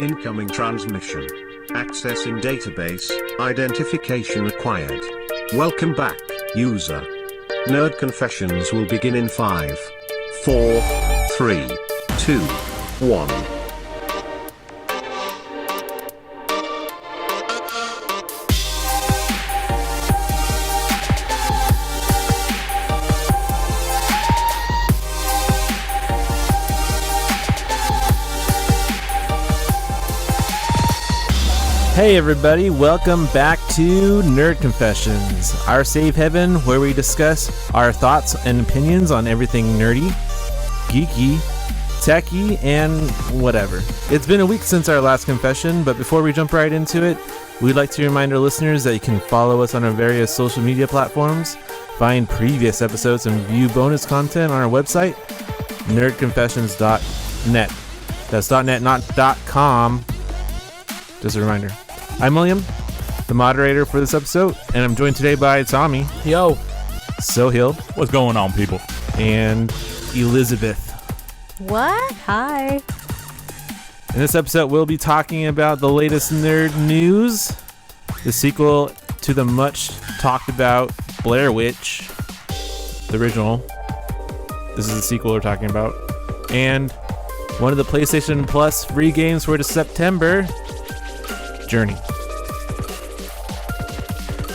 Incoming transmission. Accessing database, identification required. Welcome back, user. Nerd Confessions will begin in 5, 4, 3, 2, 1. Hey everybody, welcome back to Nerd Confessions, our safe haven where we discuss our thoughts and opinions on everything nerdy, geeky, techie, and whatever. It's been a week since our last confession, but before we jump right into it, we'd like to remind our listeners that you can follow us on our various social media platforms, find previous episodes, and view bonus content on our website, nerdconfessions.net. That's .net, not .com. Just a reminder. I'm William, the moderator for this episode, and I'm joined today by Tommy. Yo. Sohail. What's going on, people? And Elizabeth. What? Hi. In this episode, we'll be talking about the latest nerd news, the sequel to the much talked about Blair Witch, the original. This is the sequel we're talking about. And one of the PlayStation Plus free games for September, Journey.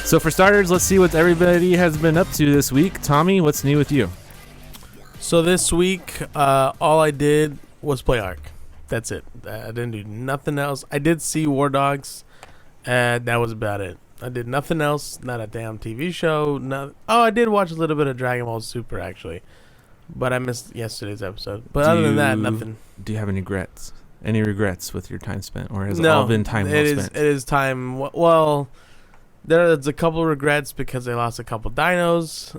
So for starters, let's see what everybody has been up to this week. Tommy, what's new with you? So this week, all I did was play Ark. That's it. I didn't do nothing else. I did see War Dogs, and that was about it. I did nothing else. Not a damn TV show. I did watch a little bit of Dragon Ball Super, actually. But I missed yesterday's episode. But other than that, nothing. Do you have any regrets? Any regrets with your time spent? Or has it all been time well spent? It is time. Well, there's a couple of regrets because I lost a couple dinos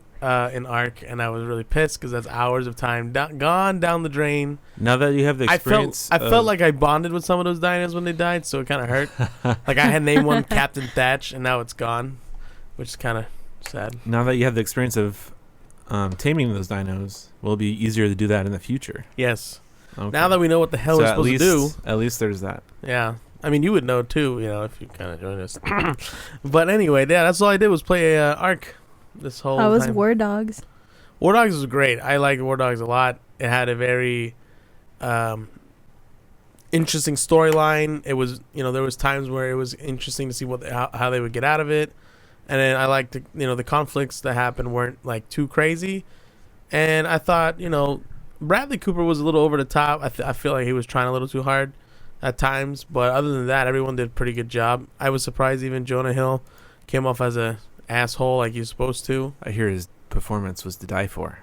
in Ark, and I was really pissed because that's hours of time gone down the drain. Now that you have the experience, I felt like I bonded with some of those dinos when they died, so it kind of hurt. Like I had named one Captain Thatch, and now it's gone, which is kind of sad. Now that you have the experience of taming those dinos, will it be easier to do that in the future? Yes. Okay. Now that we know what the hell we're supposed to do. At least there's that. Yeah. I mean, you would know too, if you kind of joined us. But anyway, yeah, that's all I did was play Ark this whole How was time. War Dogs? War Dogs was great. I liked War Dogs a lot. It had a very interesting storyline. It was, there was times where it was interesting to see how they would get out of it. And then I liked, the conflicts that happened weren't like too crazy. And I thought, Bradley Cooper was a little over the top. I feel like he was trying a little too hard at times. But other than that, everyone did a pretty good job. I was surprised even Jonah Hill came off as a asshole like he's supposed to. I hear his performance was to die for.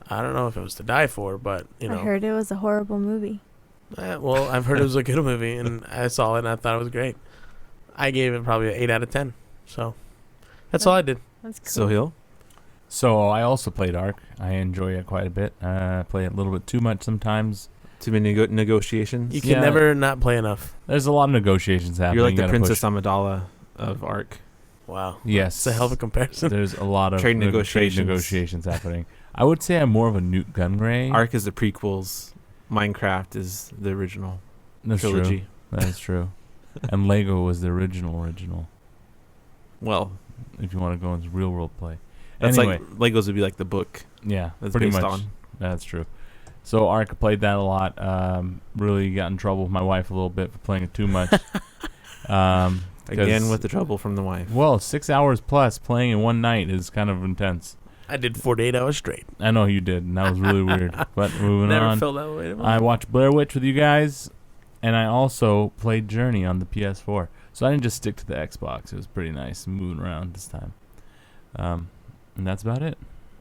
I don't know if it was to die for, but, I heard it was a horrible movie. Well, I've heard it was a good movie, and I saw it, and I thought it was great. I gave it probably an 8 out of 10. So that's all I did. That's cool. Sohail? So I also played Ark. I enjoy it quite a bit. I play it a little bit too much sometimes. Too many negotiations? You can never not play enough. There's a lot of negotiations happening. You're like the Princess Amidala of Ark. Wow. Yes. It's a hell of a comparison. There's a lot of trade negotiations happening. I would say I'm more of a Newt Gunray. Ark is the prequels. Minecraft is the original trilogy. That's true. And Lego was the original. Well, if you want to go into real world play. That's anyway, like Legos would be like the book. Yeah, that's pretty based much. On. That's true. So Ark, played that a lot. Really got in trouble with my wife a little bit for playing it too much. Again with the trouble from the wife. Well, 6 hours plus playing in one night is kind of intense. I did 48 hours straight. I know you did, and that was really weird. But moving on. Never felt that way. I watched Blair Witch with you guys, and I also played Journey on the PS4. So I didn't just stick to the Xbox. It was pretty nice moving around this time. And that's about it.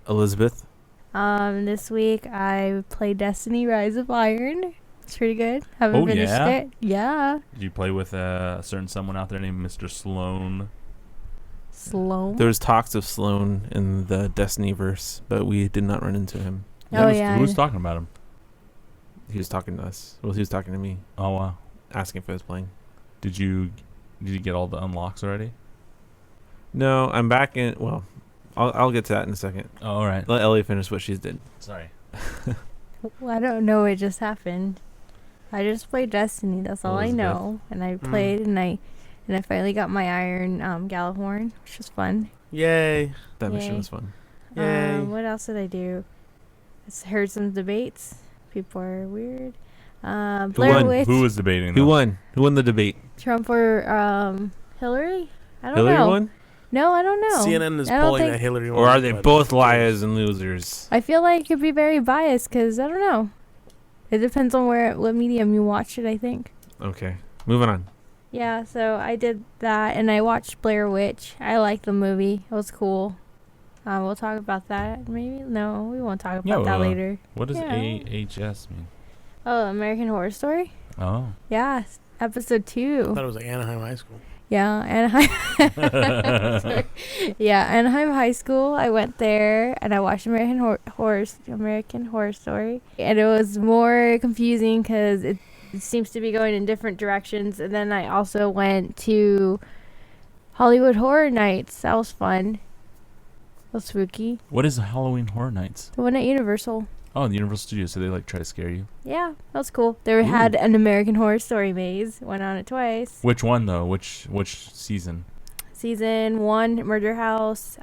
Elizabeth? This week I played Destiny Rise of Iron. It's pretty good. Haven't finished it. Yeah. Did you play with a certain someone out there named Mr. Sloan? Sloan? There was talks of Sloan in the Destiny verse, but we did not run into him. Who was talking about him? He was talking to us. Well, he was talking to me. Oh, wow. Asking if I was playing. Did you get all the unlocks already? No, I'm back in. Well, I'll get to that in a second. Oh, all right. Let Ellie finish what she did. Sorry. Well, I don't know. It just happened. I just played Destiny. That's all That I was know. And I played, and I finally got my Iron Galahorn, which was fun. Yay. That mission Yay. was fun. Yay. What else did I do? I heard some debates. People are weird. Blair won? Witch. Who was debating? Who though? won? Who won the debate? Trump or Hillary? I don't Hillary know. won? No, I don't know. CNN is I don't polling think- that Hillary won. Or are they but- both liars and losers? I feel like it could be very biased because I don't know. It depends on what medium you watch it, I think. Okay, moving on. Yeah, so I did that, and I watched Blair Witch. I liked the movie. It was cool. We'll talk about that. Maybe? No, we won't talk about that later. What does Yeah. AHS mean? Oh, American Horror Story? Oh. Yeah, episode 2. I thought it was like Anaheim High School. Yeah, Anaheim. Sorry. Yeah, Anaheim High School. I went there and I watched American Horror Story, and it was more confusing because it seems to be going in different directions. And then I also went to Hollywood Horror Nights. That was fun. It was spooky. What is Halloween Horror Nights? The one at Universal. Oh, the Universal Studios. So they like try to scare you. Yeah, that was cool. They had an American Horror Story maze. Went on it twice. Which one though? Which season? Season 1, Murder House,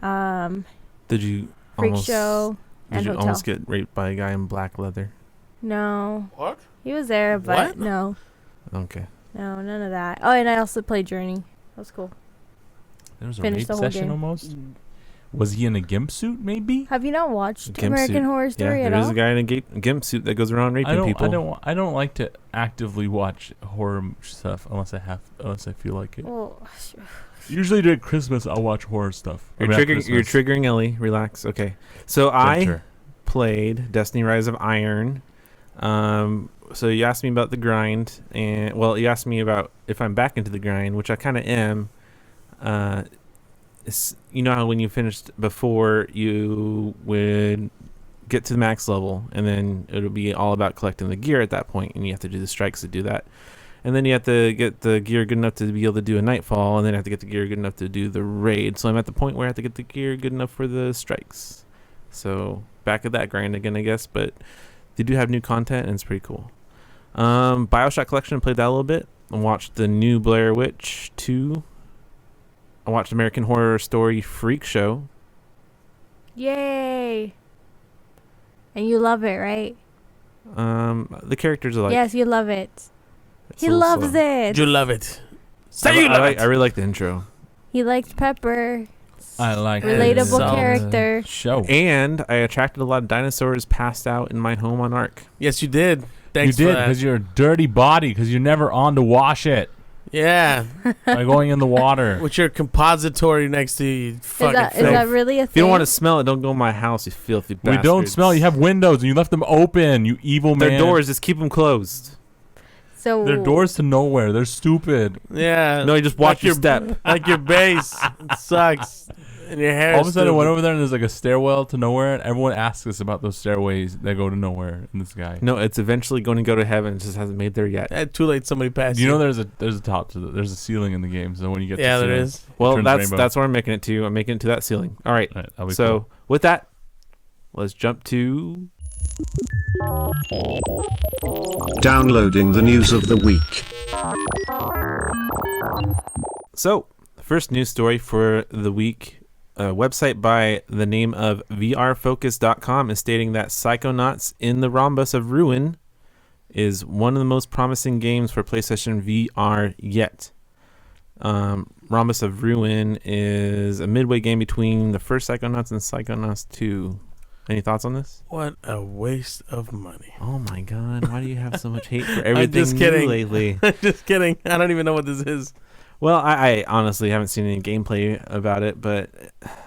Did you Freak almost, Show, Did and you Hotel. almost get raped by a guy in black leather? No. What? He was there, but What? no. Okay. No, none of that. Oh, and I also played Journey. That was cool. There was a Finished rape the whole session game. almost. Was he in a gimp suit? Maybe. Have you not watched Gimp American suit. Horror Story Yeah, at there is all? a guy in a gimp suit that goes around raping people. I don't like to actively watch horror stuff unless I feel like it. Well, Usually during Christmas I'll watch horror stuff. You're triggering Ellie. Relax. Okay. So I played Destiny Rise of Iron. So you asked me about the grind, and you asked me about if I'm back into the grind, which I kind of am. You know how when you finished before, you would get to the max level, and then it'll be all about collecting the gear at that point, and you have to do the strikes to do that. And then you have to get the gear good enough to be able to do a nightfall, and then have to get the gear good enough to do the raid. So I'm at the point where I have to get the gear good enough for the strikes. So back at that grind again, I guess, but they do have new content, and it's pretty cool. BioShock Collection, played that a little bit. I watched the new Blair Witch 2. I watched American Horror Story Freak Show. yay! And you love it, right? The characters are like... Yes, you love it. it's He a little loves slow. it. You love it. I, Say you love I it. really like the intro. He liked Pepper. I like Relatable So- character. show. And I attracted a lot of dinosaurs passed out in my home on Ark. Yes, you did. Thanks you for did that. because you're a dirty body because you're never on to wash it Yeah. by going in the water. With your compository next to you. Is Fucking that filth. really a thing? If you don't want to smell it, don't go in my house, you filthy We bastards. don't smell. You have windows and you left them open. You evil man. Their doors, just keep them closed. So They're doors to nowhere. They're stupid. Yeah. No, you just watch your step. Like your base. It sucks. And your hair All of a is sudden, I went stupid. over there and there's like a stairwell to nowhere, and everyone asks us about those stairways that go to nowhere in the sky. No, it's eventually going to go to heaven. It just hasn't made there yet. Too late. Somebody passed Do you know there's a top to there's a ceiling in the game, so when you get Yeah, to the there ceiling, is. Well, turns that's rainbow. that's where I'm making it to. I'm making it to that ceiling. All right. Right, that'll be So cool. with that, let's jump to... Downloading the news of the week. So, the first news story for the week, a website by the name of vrfocus.com is stating that Psychonauts in the Rhombus of Ruin is one of the most promising games for PlayStation VR yet. Rhombus of Ruin is a midway game between the first Psychonauts and Psychonauts 2. Any thoughts on this? What a waste of money. Oh my god, why do you have so much hate for everything just new kidding. lately? Just kidding. I don't even know what this is. Well, I honestly haven't seen any gameplay about it, but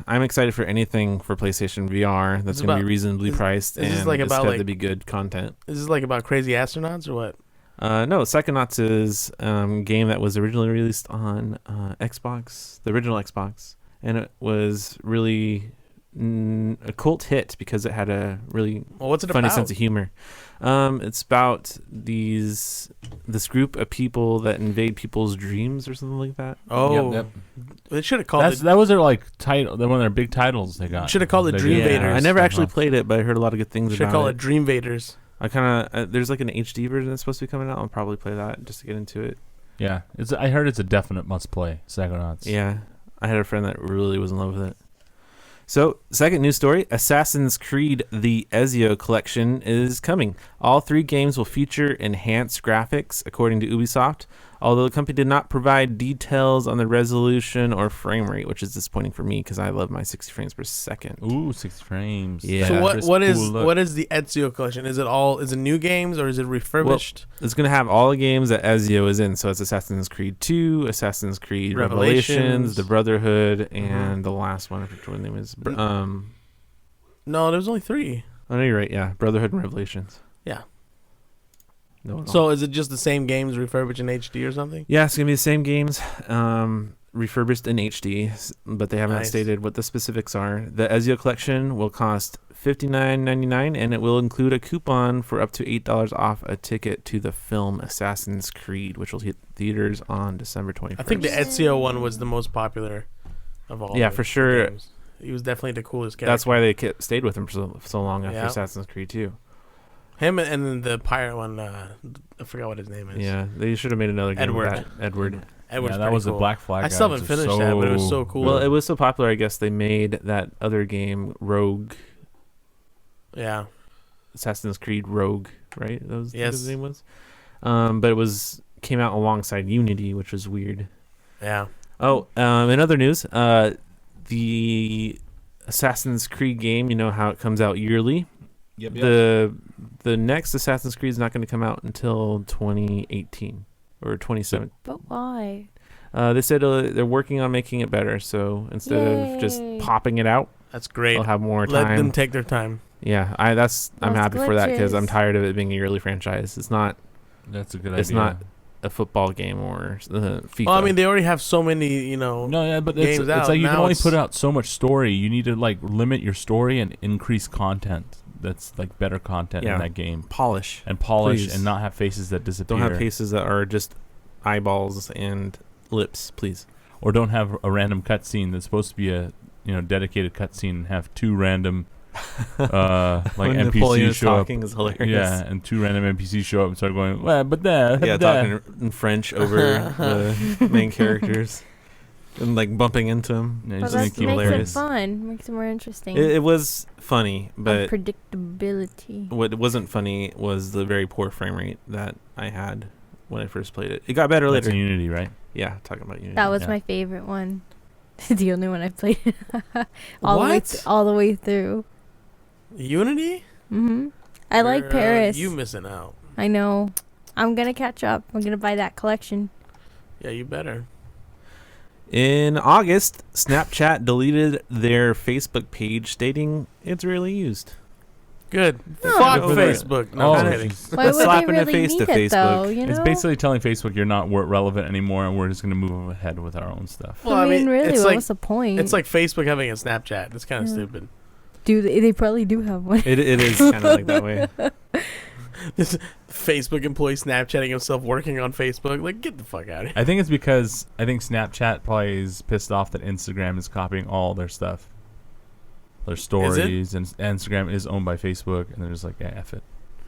I'm excited for anything for PlayStation VR that's It's going to about- be reasonably priced, is this and like it's about, got like- to be good content. Is this like about crazy astronauts or what? No, Psychonauts is a game that was originally released on Xbox, the original Xbox, and it was really a cult hit because it had a really Well, what's it funny about? sense of humor. It's about this group of people that invade people's dreams or something like that. Oh, Yep, they should have called it. that was their like title. One of their big titles they got. Should have called it They Dream did. Invaders. I never Stuff, actually huh? played it, but I heard a lot of good things Should about call it. it Dream Vaders. I kind of there's like an HD version that's supposed to be coming out. I'll probably play that just to get into it. Yeah, I heard it's a definite must play. Psychonauts. Yeah, I had a friend that really was in love with it. So, second news story, Assassin's Creed The Ezio Collection is coming. All 3 games will feature enhanced graphics, according to Ubisoft, although the company did not provide details on the resolution or frame rate, which is disappointing for me because I love my 60 frames per second. Ooh, 60 frames. Yeah. So Crisp, what is cool look. what is the Ezio collection? Is it new games or is it refurbished? It's going to have all the games that Ezio is in. So it's Assassin's Creed 2, Assassin's Creed Revelations, The Brotherhood, and the last one, I forget what the name is. No, there's only 3. Oh, no, you're right. Yeah, Brotherhood and Revelations. Yeah. No, So is it just the same games refurbished in HD or something? yeah, it's going to be the same games, refurbished in HD, but they haven't Nice. stated what the specifics are. The Ezio Collection will cost $59.99, and it will include a coupon for up to $8 off a ticket to the film Assassin's Creed, which will hit theaters on December 21st. I think the Ezio one was the most popular of all. Yeah, the for sure. games. He was definitely the coolest character. That's why they stayed with him for so long after Yeah. Assassin's Creed 2. Him and then the pirate one. I forgot what his name is. Yeah, they should have made another game Edward. with that. Edward. Edward's Yeah, that pretty was cool. a Black Flag. I still haven't finished that, but it was so cool. Well, it was so popular, I guess they made that other game, Rogue, Yeah. Assassin's Creed Rogue, right? That was what Yes. his name was. But it came out alongside Unity, which was weird. Yeah. Oh, in other news, the Assassin's Creed game, you know how it comes out yearly. Yep. The next Assassin's Creed is not going to come out until 2018 or 2017. But why? They said they're working on making it better, so instead of just Yay. popping it out, That's great. they'll have more Let time. them take their time. Yeah, I'm Those happy for that because I'm glitches. tired of it being a yearly franchise. It's not That's a good It's idea. not a football game or FIFA. Well, I mean, they already have so many, No, yeah, but games it's out. like you Now can only it's- put out so much story. You need to like limit your story and increase content. That's like better content Yeah. in that game. polish. And polish Please. and not have faces that disappear. Don't have faces that are just eyeballs and lips, please. Or don't have a random cutscene that's supposed to be a dedicated cutscene and have two random like When NPCs Napoleon is show up. talking is hilarious. Yeah, and two random NPCs show up and start going, well, but there, Yeah, there." talking in French over the main characters and like bumping into them. Yeah, Well, just that make makes it hilarious. it fun. Makes it more interesting. It was funny, but Unpredictability. what wasn't funny was the very poor frame rate that I had when I first played it. It got better That's later. in Unity, right? Yeah, talking about Unity. That was Yeah. my favorite one. The only one I played all the way What? all the way through. Unity. I like You're, Paris. You missing out. I know. I'm gonna catch up. I'm gonna buy that collection. Yeah, you better. In August, Snapchat deleted their Facebook page stating it's rarely used. Good. Oh. Fuck Good for Facebook. No, I'm Oh, kidding. Why would slap they in the really face need to it though? Facebook. You know? It's basically telling Facebook you're not relevant anymore, and we're just going to move ahead with our own stuff. Well, I mean, really, it's what's the point? It's like Facebook having a Snapchat. It's kind of Yeah. stupid. do they probably do have one? It is kind of like that way. This Facebook employee Snapchatting himself working on Facebook. Like, get the fuck out of here. I think it's because I think Snapchat probably is pissed off that Instagram is copying all their stuff. Their stories, and Instagram is owned by Facebook, and they're just like, yeah, F it.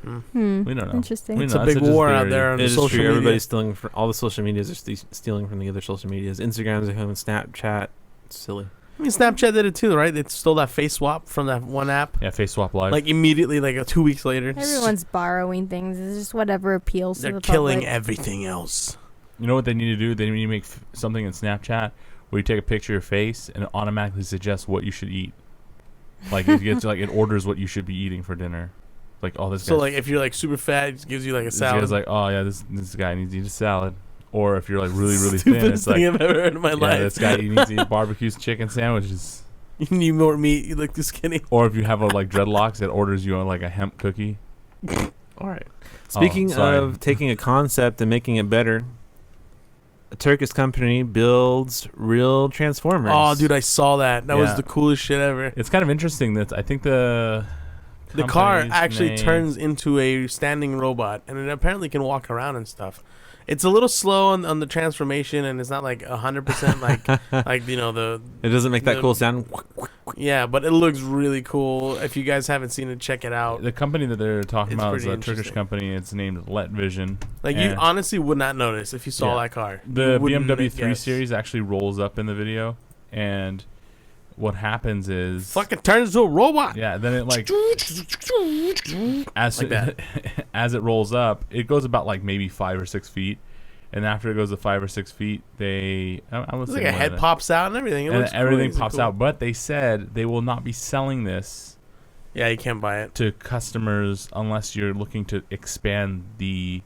We don't know. Interesting. We It's know, a big just war out theory. there on It the is social true. media. Everybody's stealing from all the social medias are stealing from the other social medias. Instagram's at home, Snapchat. It's silly. I mean, Snapchat did it too, right? They stole that face swap from that one app. Yeah, Face Swap Live. Like immediately, like 2 weeks later. Everyone's borrowing things. It's just whatever appeals to They're the killing public. everything else. You know what they need to do? They need to make something in Snapchat where you take a picture of your face and it automatically suggests what you should eat. Like it gets like it orders what you should be eating for dinner. Like, oh, this So guy's like, if you're like super fat, it just gives you like a this salad. guy's like, oh yeah, this guy needs to eat a salad. Or if you're like really thin, Stupidest it's like, thing I've ever heard in my yeah, life. this guy needs to eat barbecue chicken sandwiches. You need more meat. You look too skinny. Or if you have like dreadlocks, it orders you on like a hemp cookie. All right. Speaking sorry. of taking a concept and making it better, a Turkish company builds real Transformers. Oh, dude, I saw that. That was Yeah. the coolest shit ever. It's kind of interesting that I think the the car company's actually name. turns into a standing robot, and it apparently can walk around and stuff. It's a little slow on the transformation, and it's not like 100% like the. It doesn't make that the- cool sound. Yeah, but it looks really cool. If you guys haven't seen it, check it out. The company that they're talking It's about is pretty a Turkish interesting. company. It's named Let Vision. Like you honestly would not notice if you saw Yeah. that car. The You wouldn't BMW 3 guess. Series actually rolls up in the video, and what happens is Fucking turns into a robot. yeah. Then it like as Like that. as it rolls up, it goes about like maybe 5 or 6 feet, and after it goes to 5 or 6 feet, I would It's say like a more head than that. pops out and everything. It and looks everything crazy pops cool. out. But they said they will not be selling this Yeah, you can't buy it. to customers unless you're looking to expand the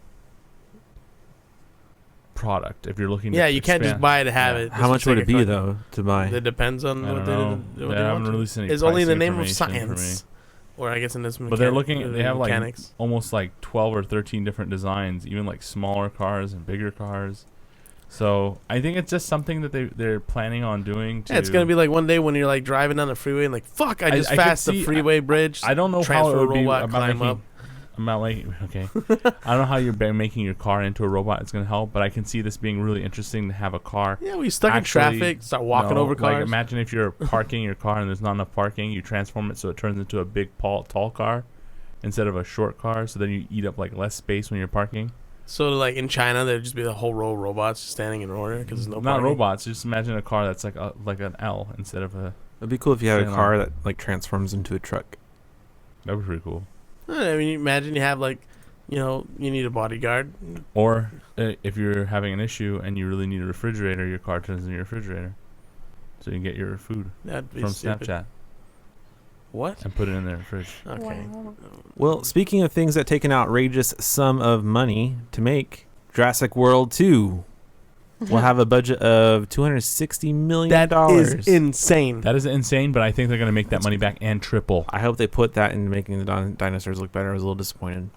product. If you're looking to Yeah, you can't just expand- buy it to have Yeah. it. How much would it be though? though to buy? It depends on I what don't know. they They haven't want. released any It's only in the pricing name of information for science, or I guess in this. But they're looking. They have like mechanics. almost like 12 or 13 different designs, even like smaller cars and bigger cars. So I think it's just something that they're planning on doing. To Yeah, it's gonna be like one day when you're like driving down the freeway and like, fuck, I just I could passed the see- freeway bridge. I don't know how transfer it would be robot, about climb making. up. I'm not like okay. I don't know how you're making your car into a robot. It's gonna help, but I can see this being really interesting to have a car. Yeah, we stuck Actually, in traffic, start walking No, over cars. Like imagine if you're parking your car and there's not enough parking, you transform it so it turns into a big tall car instead of a short car. So then you eat up like less space when you're parking. So like in China, there'd just be the whole row of robots just standing in order because there's no Not parking. robots. Just imagine a car that's like an L instead of a. It'd be cool if you had a Stand car on. that like transforms into a truck. That would be pretty cool. I mean, imagine you have like, you need a bodyguard. Or if you're having an issue and you really need a refrigerator, your car turns into a refrigerator, so you can get your food That'd be from stupid. Snapchat What? and put it in their fridge. Okay. Wow. Well, speaking of things that take an outrageous sum of money to make, Jurassic World 2 will have a budget of $260 million. That is insane. That is insane, but I think they're going to make that money back and triple. I hope they put that into making the dinosaurs look better. I was a little disappointed.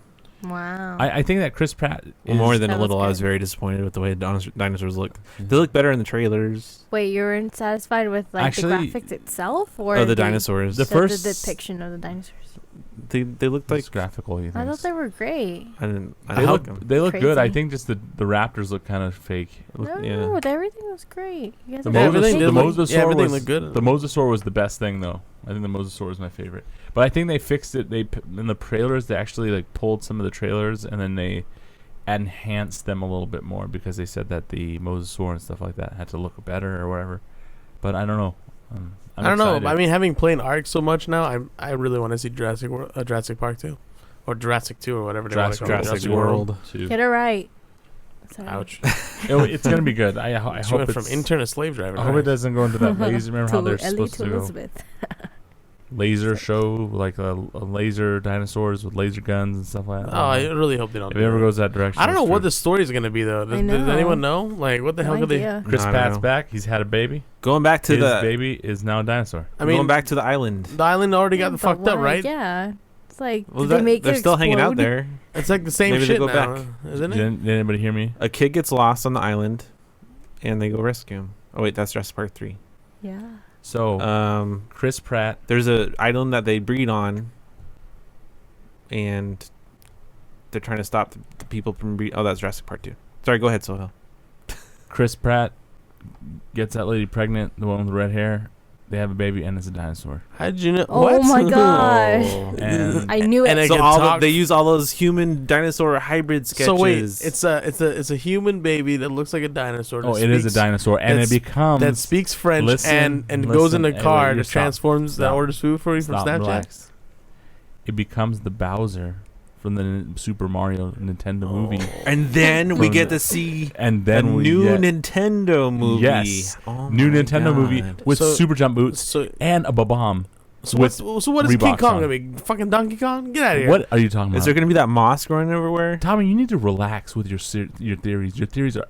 Wow. I think that Chris Pratt Well, more than That a little, was I was good. very disappointed with the way the dinosaurs look. They look better in the trailers. Wait, you weren't satisfied with like Actually- the graphics itself, or Oh, the dinosaurs. The first- the depiction of the dinosaurs? They looked like It's graphical. You I think? thought they were great. I didn't. I They didn't look like 'em. they look good. I Crazy. think just the raptors look kind of fake. No, Yeah. everything was great. You guys The are Yeah, Mosasaur- everything the did look- Mosasaur yeah, everything was- looked good. The Mosasaur was the best thing, though. I think the Mosasaur was my favorite. But I think they fixed it. In the trailers, they actually like pulled some of the trailers and then they enhanced them a little bit more because they said that the Mosasaur and stuff like that had to look better or whatever. But I don't know. I'm I don't know. excited. I mean, having played Ark so much now, I really want to see Jurassic Park 2, or Jurassic 2, or whatever they want to Jurassic, call it. Jurassic World. too. Get it right. Sorry. Ouch. It's gonna be good. I She hope went it's from intern to slave driver. I hope it doesn't go into that laser. Remember how To they're Ellie supposed to to go Elizabeth. laser show, like a laser dinosaurs with laser guns and stuff like that. Oh, I really hope they don't. if do it ever that. goes that direction, I don't know it's what true. the story is gonna be though. Does, I does know. anyone know? Like, what the hell No could they? idea. Chris No, I don't Pratt's know. back. He's had a baby. Going back to His the baby is now a dinosaur. I mean, going back to the island. the island already got Yeah, the but fucked up, why? right? Yeah. It's like, Well, did they make they're it still hanging out explode? there. It's like the same Maybe they shit go now, back. isn't it? Did anybody hear me? A kid gets lost on the island, and they go rescue him. Oh wait, that's Jurassic Park 3. Yeah. So Chris Pratt. There's a island that they breed on, and they're trying to stop the people from breed. Oh, that's Jurassic Park 2. Sorry, go ahead, Sohel. Chris Pratt gets that lady pregnant, the one with the red hair. They have a baby, and it's a dinosaur. How did you know? Oh what? my gosh. And I knew it. And it So can all talk. they use all those human dinosaur hybrid sketches. So wait, it's a human baby that looks like a dinosaur. That it is a speaks- dinosaur, and it that's- becomes that speaks French Listen, and goes in listen. the Hey, car wait, you that stop. transforms that Stop. orders food for you from Stop, Snapchat. relax. It becomes the Bowser from the Super Mario Nintendo movie, and then we From get the- to see and the then we new get Nintendo movie. Yes. Oh new my Nintendo movie God. with So- super jump boots So and a bomb. so with what is King Reeboks Kong on. gonna be? Fucking Donkey Kong? Get out of here! What are you talking about? Is there going to be that moss growing everywhere? Tommy, you need to relax with your theories. Your theories are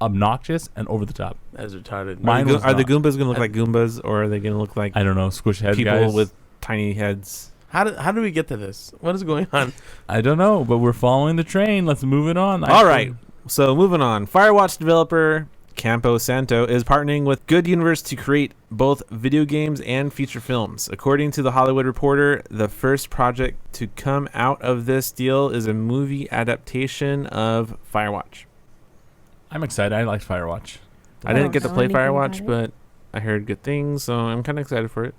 obnoxious and over the top. That's retarded. Mine was Are the not. Goombas going to look like Goombas, or are they going to look like I don't know. Squish head people guys. with tiny heads? How do we get to this? What is going on? I don't know, but we're following the train. Let's move it on. All right. So moving on. Firewatch developer Campo Santo is partnering with Good Universe to create both video games and feature films. According to The Hollywood Reporter, the first project to come out of this deal is a movie adaptation of Firewatch. I'm excited. I liked Firewatch. I didn't get to know play anything Firewatch, about but I heard good things, so I'm kind of excited for it.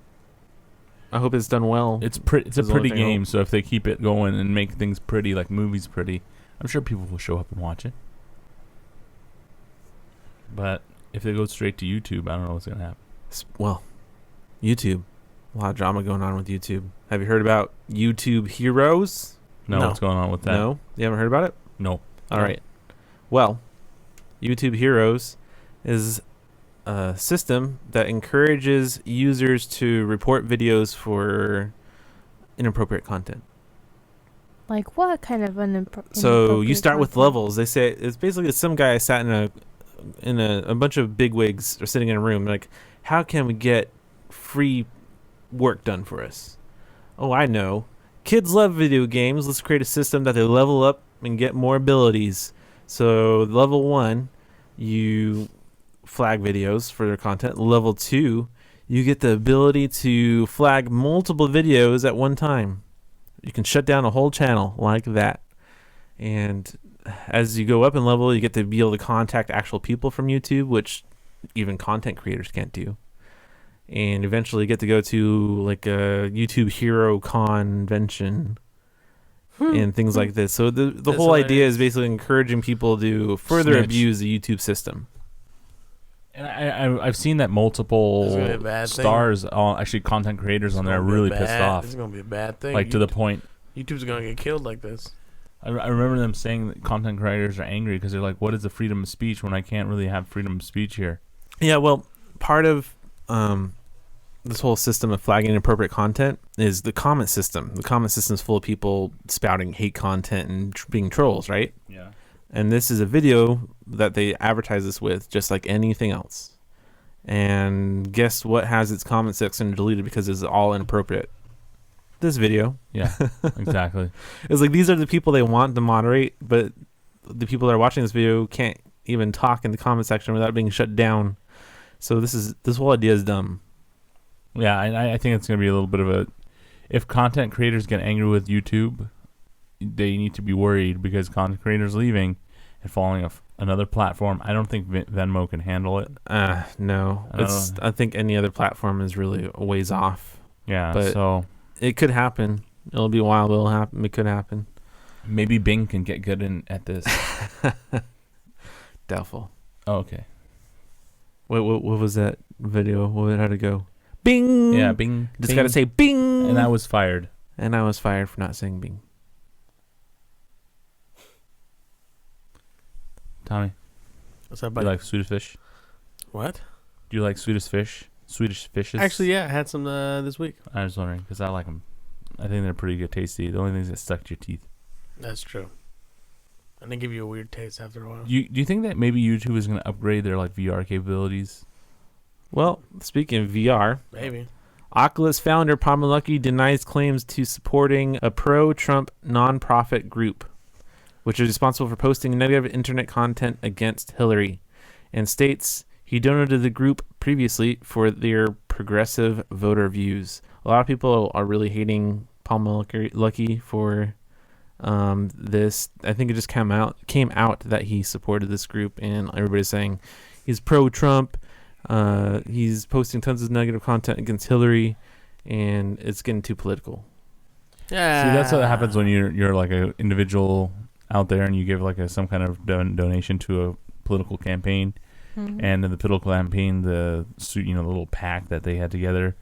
I hope it's done well. It's a Is the only pretty thing I game, hope. so if they keep it going and make things pretty, like movies pretty, I'm sure people will show up and watch it. But if they go straight to YouTube, I don't know what's going to happen. Well, YouTube. A lot of drama going on with YouTube. Have you heard about YouTube Heroes? No, No. what's going on with that? No? You haven't heard about it? No. All right. Well, YouTube Heroes is a system that encourages users to report videos for inappropriate content. Like what kind of So you start with levels. They say it's basically some guy sat in a bunch of bigwigs are sitting in a room like, how can we get free work done for us? Oh, I know. Kids love video games. Let's create a system that they level up and get more abilities. So level 1, you flag videos for their content. Level 2, you get the ability to flag multiple videos at one time. You can shut down a whole channel like that. And as you go up in level, you get to be able to contact actual people from YouTube, which even content creators can't do. And eventually get to go to like a YouTube Hero convention and things like this. So the That's whole idea hilarious. is basically encouraging people to further Snitch. abuse the YouTube system. And I've seen that This is multiple gonna be a bad thing. stars, actually content creators on there, are really pissed off. This is gonna be a bad thing. Like to the point. YouTube's gonna get killed like this. I remember them saying that content creators are angry because they're like, what is the freedom of speech when I can't really have freedom of speech here? Yeah, well, part of this whole system of flagging inappropriate content is the comment system. The comment system is full of people spouting hate content and being trolls, right? Yeah. And this is a video that they advertise this with, just like anything else. And guess what has its comment section deleted because it's all inappropriate? This video. Yeah, exactly. It's like these are the people they want to moderate, but the people that are watching this video can't even talk in the comment section without being shut down. So this whole idea is dumb. Yeah, and I think it's going to be a little bit of a... If content creators get angry with YouTube, they need to be worried because content creators leaving and following another platform. I don't think Venmo can handle it. No. I think any other platform is really a ways off. Yeah, But- so It could happen. It'll be wild. It'll happen. It could happen. maybe Bing can get good at this. Doubtful. Oh, okay. What was that video? How'd it go? Bing. Yeah, Bing. Just Bing. gotta say bing. And I was fired. And I was fired for not saying bing. Tommy, What's up, do buddy? you like Swedish fish? What? Do you like Swedish fish? Swedish fishes? Actually, yeah, I had some this week. I was wondering because I like them. I think they're pretty good, tasty. The only things that stuck to your teeth. That's true. And they give you a weird taste after a while. Do you think that maybe YouTube is going to upgrade their like VR capabilities? Well, speaking of VR, Maybe. Oculus founder Pomelucky denies claims to supporting a pro-Trump nonprofit group, which is responsible for posting negative internet content against Hillary, and states he donated the group previously for their progressive voter views. A lot of people are really hating Pomelucky for this. I think it just came out that he supported this group, and everybody's saying he's pro-Trump. He's posting tons of negative content against Hillary, and it's getting too political. Yeah. See, that's what happens when you're like an individual out there and you give like some kind of donation to a political campaign, and in the political campaign, the little pack that they had together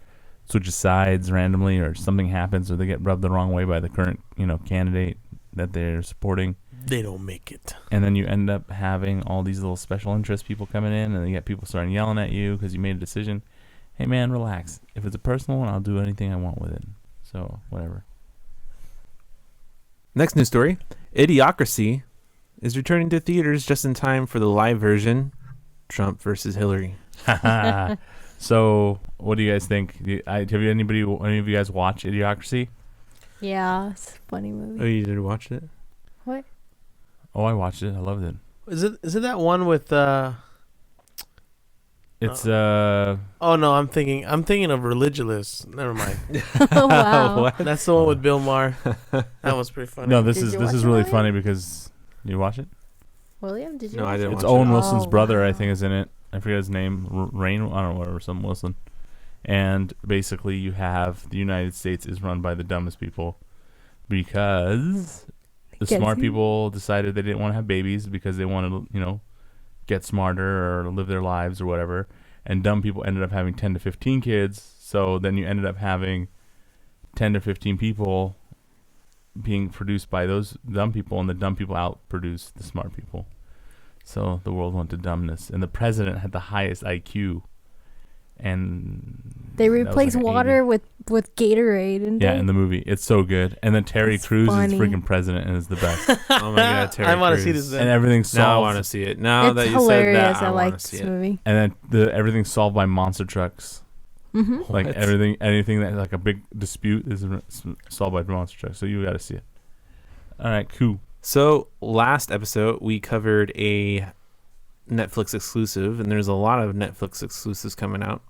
switches sides randomly, or something happens, or they get rubbed the wrong way by the current candidate that they're supporting. They don't make it. And then you end up having all these little special interest people coming in, and you get people starting yelling at you because you made a decision. Hey, man, relax. If it's a personal one, I'll do anything I want with it. So, whatever. Next news story. Idiocracy is returning to theaters just in time for the live version, Trump versus Hillary. So, what do you guys think? Have any of you guys watch Idiocracy? Yeah, it's a funny movie. Oh, you did watch it? What? Oh, I watched it. I loved it. Is it that one with It's Oh no, I'm thinking of Religulous. Never mind. Oh, wow. What? That's the one with Bill Maher. That was pretty funny. no. This Did is you this watch is it, really William? funny because you watch it. William, did you? No, I watch didn't it? It's watch it. Owen Wilson's Oh, brother, I wow. think, is in it. I forget his name. Rain, I don't know, whatever, some Wilson. And basically, you have the United States is run by the dumbest people because the Gets smart you. people decided they didn't want to have babies because they wanted to, get smarter or live their lives or whatever. And dumb people ended up having 10 to 15 kids. So then you ended up having 10 to 15 people being produced by those dumb people, and the dumb people outproduced the smart people. So the world went to dumbness, and the president had the highest IQ. And They that was replace like an water 80. with Gatorade, and Yeah, in the movie, it's so good. And then Terry It's Crews funny. is freaking president and is the best. Oh my god, Terry I want to see Crews. this. And Then. everything's Now I solved. want to see it. Now it's that you hilarious. said that, I I like want to see this it. movie. And then everything's solved by monster trucks. Mm-hmm. Like What? anything that like a big dispute is solved by monster trucks. So you got to see it. All right, cool. So last episode we covered a Netflix exclusive, and there's a lot of Netflix exclusives coming out.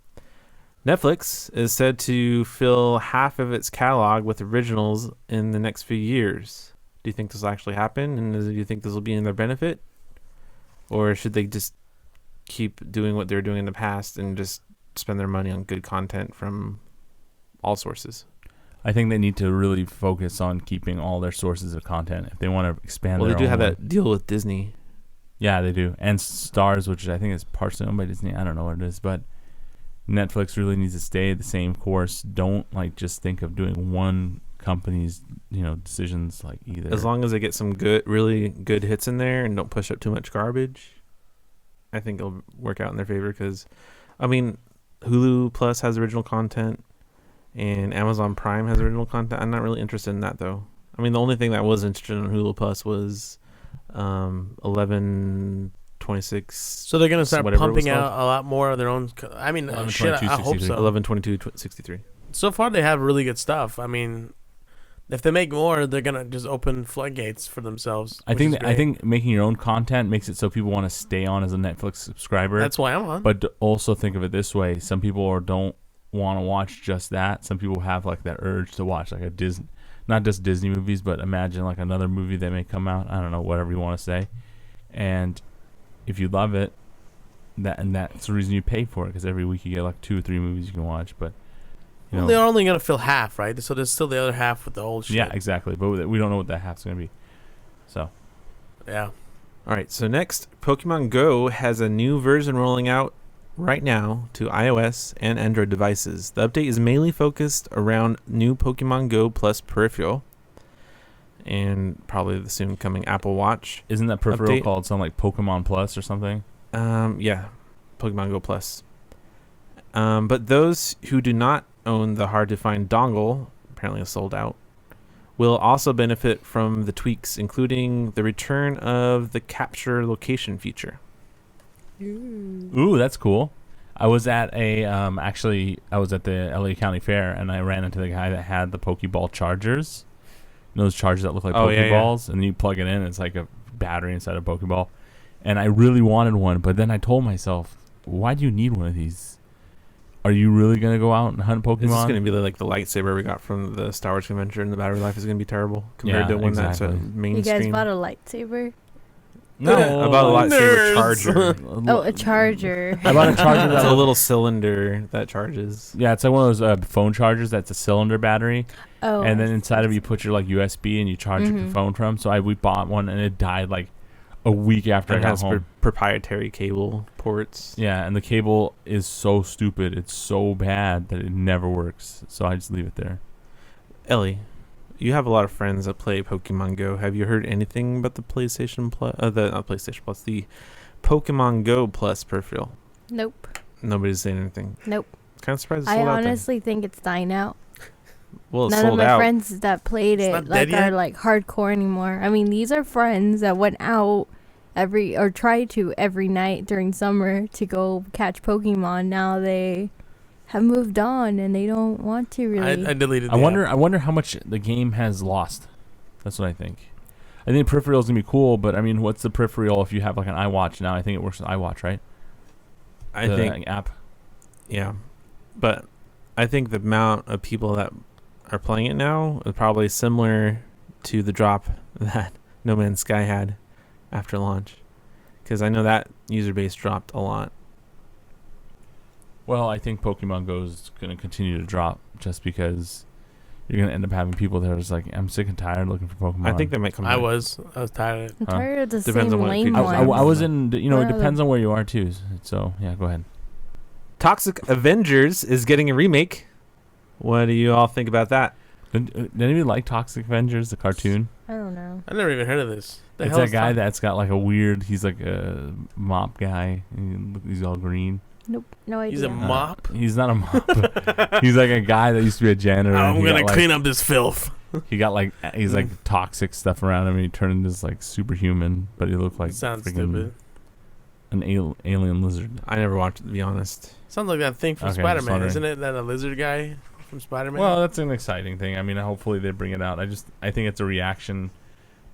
Netflix is said to fill half of its catalog with originals in the next few years. Do you think this will actually happen, and do you think this will be in their benefit, or should they just keep doing what they're doing in the past and just spend their money on good content from all sources? I think they need to really focus on keeping all their sources of content if they want to expand. Well, they their do own have way. that deal with Disney. Yeah, they do. And Stars, which I think is partially owned by Disney. I don't know what it is, but Netflix really needs to stay the same course. Don't just think of doing one company's, decisions either. As long as they get some really good hits in there and don't push up too much garbage, I think it'll work out in their favor. Because, Hulu Plus has original content, and Amazon Prime has original content. I'm not really interested in that though. The only thing that was interested in Hulu Plus was 11/26. So they're gonna start whatever it was pumping out called. a lot more of their own. Shit, I hope so. 11/22/63. So far, they have really good stuff. If they make more, they're gonna just open floodgates for themselves. I think making your own content makes it so people want to stay on as a Netflix subscriber. That's why I'm on. But also think of it this way: some people don't want to watch just that. Some people have that urge to watch a Disney, not just Disney movies, but imagine another movie that may come out. I don't know, whatever you want to say. And if you love it, that's the reason you pay for it, because every week you get 2 or 3 movies you can watch. But they're only gonna fill half, right? So there's still the other half with the old shit. yeah, exactly. But we don't know what that half's gonna be. So Yeah. All right, so next, Pokemon Go has a new version rolling out right now to iOS and Android devices. The update is mainly focused around new Pokemon Go Plus peripheral and probably the soon coming Apple Watch. isn't that peripheral Update. called something like Pokemon Plus or something? Yeah, Pokemon Go Plus. But those who do not own the hard-to-find dongle, apparently is sold out, will also benefit from the tweaks, including the return of the capture location feature. Ooh, that's cool. I was at the LA County Fair, and I ran into the guy that had the Pokeball chargers. Those chargers that look like Oh, yeah, yeah. Pokeballs, and you plug it in, it's like a battery inside a Pokeball. And I really wanted one, but then I told myself, why do you need one of these? Are you really going to go out and hunt Pokemon? This is going to be like the lightsaber we got from the Star Wars convention, and the battery life is going to be terrible compared Yeah, to one that's exactly. a You mainstream. guys bought a lightsaber? No, I bought a lightsaber nerds. charger. Oh, a charger. I bought a charger It's that a little cylinder that charges. Yeah, it's like one of those phone chargers that's a cylinder battery, Oh. and then inside of it you put your USB and you charge your Mhm. phone from. So we bought one, and it died a week after I It got has home. proprietary cable ports. Yeah, and the cable is so stupid. It's so bad that it never works. So I just leave it there. Ellie, you have a lot of friends that play Pokemon Go. Have you heard anything about the PlayStation Plus? Not PlayStation Plus, the Pokemon Go Plus peripheral. Nope. Nobody's saying anything. Nope. Kind of surprised it's I sold out then. honestly think it's dying out. Well, it's None of sold my out. friends that played It's it not dead are yet? hardcore anymore. These are friends that went out tried to every night during summer to go catch Pokemon. Now they have moved on and they don't want to really. I deleted. I wonder how much the game has lost. That's what I think. I think peripheral's gonna be cool, but what's the peripheral if you have an iWatch now? I think it works with iWatch, right? I think app. Yeah, but I think the amount of people that are playing it now is probably similar to the drop that No Man's Sky had after launch, because I know that user base dropped a lot. Well, I think Pokemon Go is going to continue to drop just because you're going to end up having people that are just like, I'm sick and tired looking for Pokemon. I think they might come back. I was tired of it. I'm tired of the Depends same on what lame features ones. I was in, it What depends other- on where you are too. So, yeah, go ahead. Toxic Avengers is getting a remake. What do you all think about that? Did anybody like Toxic Avengers, the cartoon? I don't know. I never even heard of this. The It's hell that is guy Toxic? that's got like a weird, he's like a mop guy. And he's all green. Nope. No idea. He's a mop. He's not a mop. He's like a guy that used to be a janitor. and I'm he gonna got, clean up this filth. He got like, he's like toxic stuff around him. And he turned into this like superhuman, but he looked like Sounds freaking stupid. an alien lizard. I never watched it, to be honest. Sounds like that thing from Okay, just Spider-Man, wondering. isn't it? That a lizard guy from Spider-Man. Well, that's an exciting thing. I mean, hopefully they bring it out. I think it's a reaction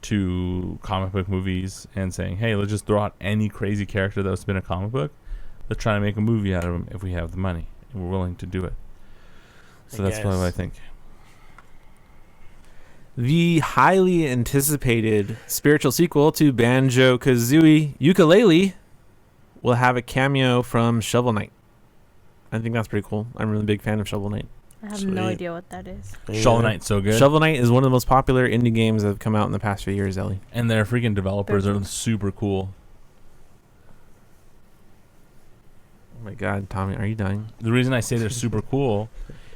to comic book movies and saying, hey, let's just throw out any crazy character that's been a comic book. Let's try to make a movie out of them if we have the money and we're willing to do it. So that's probably what I think. The highly anticipated spiritual sequel to Banjo-Kazooie Yooka-Laylee will have a cameo from Shovel Knight. I think that's pretty cool. I'm a really big fan of Shovel Knight. I have Sweet. no idea what that is. Shovel Knight's so good. Shovel Knight is one of the most popular indie games that have come out in the past few years, Ellie. And their freaking developers are super cool. Oh my god, Tommy, are you dying? The reason I say they're super cool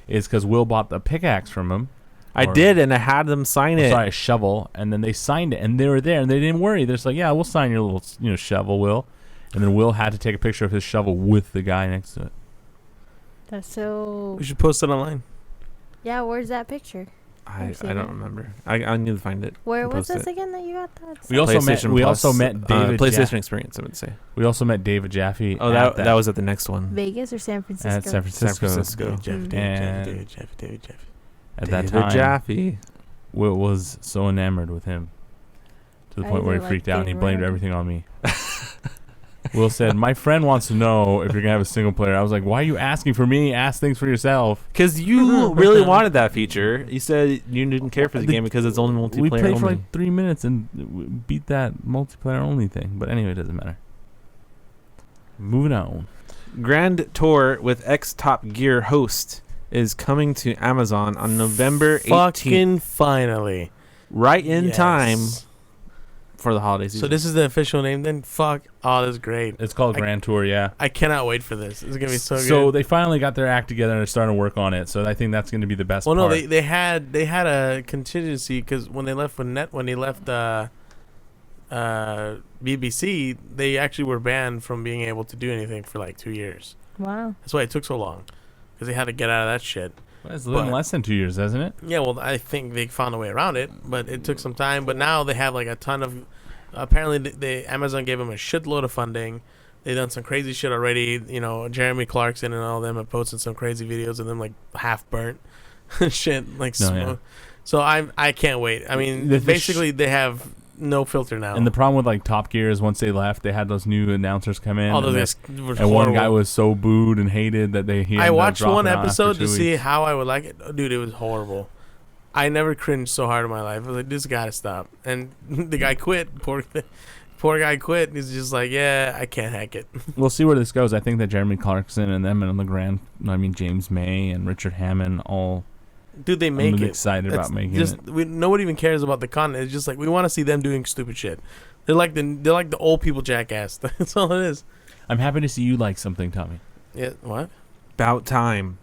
is because Will bought the pickaxe from him. I did, and I had them sign it. Sorry, a shovel. And then they signed it, and they were there, and they didn't worry. They're just like, yeah, we'll sign your little shovel, Will. And then Will had to take a picture of his shovel with the guy next to it. That's so. We should post it online. Yeah, where's that picture? I seen don't it. remember. I need to find it. Where and was post this it. again that you got that? We also met. PlayStation We Plus, also met David. PlayStation Experience, I would say. We also met David Jaffe. Oh, at that was at the next one. Vegas or San Francisco? at San Francisco. Francisco. David And Jeff. At that David time, Jaffe. Will was so enamored with him to the I point where he like freaked out and he being blamed around. everything on me. Will said, "My friend wants to know if you're gonna have a single player." I was like, "Why are you asking for me? Ask things for yourself." Because you really wanted that feature. You said you didn't care for the game because it's only multiplayer We played only. for like 3 minutes and we beat that multiplayer only thing. But anyway, it doesn't matter. Moving on. Grand Tour with X Top Gear host is coming to Amazon on November 18th. Fucking finally. Right in Yes. time for the holiday season. So this is the official name then? Fuck. Oh, that's great. It's called I- Grand Tour, yeah. I cannot wait for this. It's going to be so good. So they finally got their act together and are starting to work on it. So I think that's going to be the best Well, part. no, they had a contingency because when they left BBC, they actually were banned from being able to do anything for like 2 years. Wow. That's why it took so long because they had to get out of that shit. Well, it's a little but- less than 2 years, hasn't it? Yeah, well, I think they found a way around it, but it took some time. But now they have like a ton of. Apparently, Amazon gave them a shitload of funding. They've done some crazy shit already. You know, Jeremy Clarkson and all them have posted some crazy videos of them like half burnt, shit like No, smoke. So I can't wait. I mean, The basically they have no filter now. And the problem with like Top Gear is once they left, they had those new announcers come in. all those and guys were and one guy horrible. was so booed and hated that he I ended up watched one dropping out after episode 2 to see weeks. how I would like it. Dude, it was horrible. I never cringed so hard in my life. I was like, this gotta stop. And the guy quit. Poor guy quit. He's just like, yeah, I can't hack it. We'll see where this goes. I think that Jeremy Clarkson and them and James May and Richard Hammond all Dude, they make I'm it. excited about making just, it. Nobody even cares about the content. It's just like we want to see them doing stupid shit. They're like the old people jackass. That's all it is. I'm happy to see you like something, Tommy. Yeah. What? About time.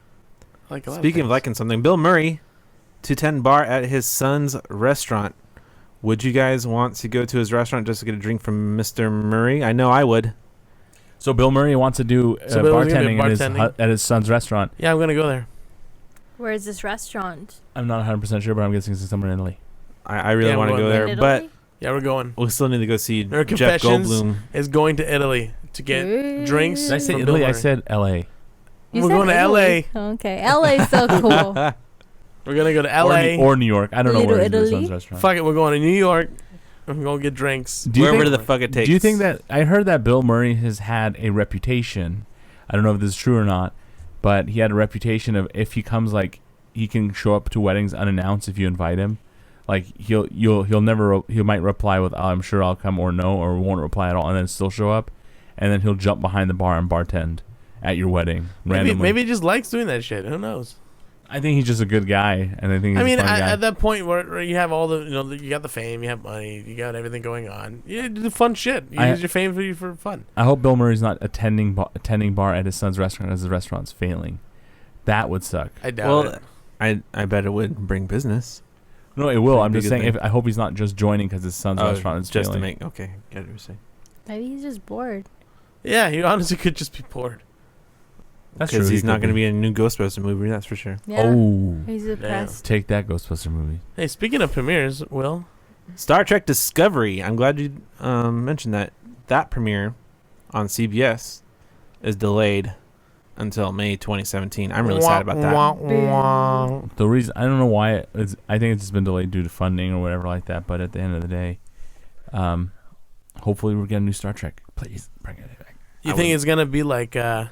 I like a lot Speaking of things. liking something, Bill Murray, 210 bar at his son's restaurant. Would you guys want to go to his restaurant just to get a drink from Mr. Murray? I know I would. So Bill Murray wants to do So Bill's gonna be bartending at his son's restaurant. Yeah, I'm gonna go there. Where is this restaurant? I'm not 100% sure, but I'm guessing it's somewhere in Italy. I really Yeah, want to we're go going there, In but Italy? Yeah, we're going. we still need to go see Nerd Jeff Confessions Goldblum. is going to Italy to get Ooh. drinks. Did I say from Italy? Bill I Murray. said L.A. You We're said going to Italy. LA. Okay, LA's so cool. We're gonna go to Or, LA. or New York. I don't know Little where his Italy? son's restaurant. Fuck it, we're going to New York. I'm gonna get drinks. Do you Wherever think- the fuck it takes. Do you think that I heard that Bill Murray has had a reputation I don't know if this is true or not, but he had a reputation of if he comes like he can show up to weddings unannounced if you invite him. Like he might reply with I'm sure I'll come or no, or won't reply at all, and then still show up, and then he'll jump behind the bar and bartend at your wedding randomly. Maybe he just likes doing that shit. Who knows? I think he's just a good guy, and I think he's a fun guy. At that point where you have all the, you got the fame, you have money, you got everything going on. You do fun shit. You use your fame for fun. I hope Bill Murray's not attending bar at his son's restaurant as the restaurant's failing. That would suck. I doubt it. I bet it would bring business. No, it will. I'm just saying. I hope he's not just joining because his son's restaurant is just failing. to make. Okay, get what you're saying. Maybe he's just bored. Yeah, he honestly could just be bored. That's true. Because he's not going to be in a new Ghostbuster movie, that's for sure. Yeah. Oh. He's depressed. Take that Ghostbuster movie. Hey, speaking of premieres, Will. Star Trek Discovery. I'm glad you mentioned that. That premiere on CBS is delayed until May 2017. I'm really sad about that. The reason, I don't know why I think it's just been delayed due to funding or whatever like that. But at the end of the day, hopefully we're getting a new Star Trek. Please bring it back. You think it's gonna be like the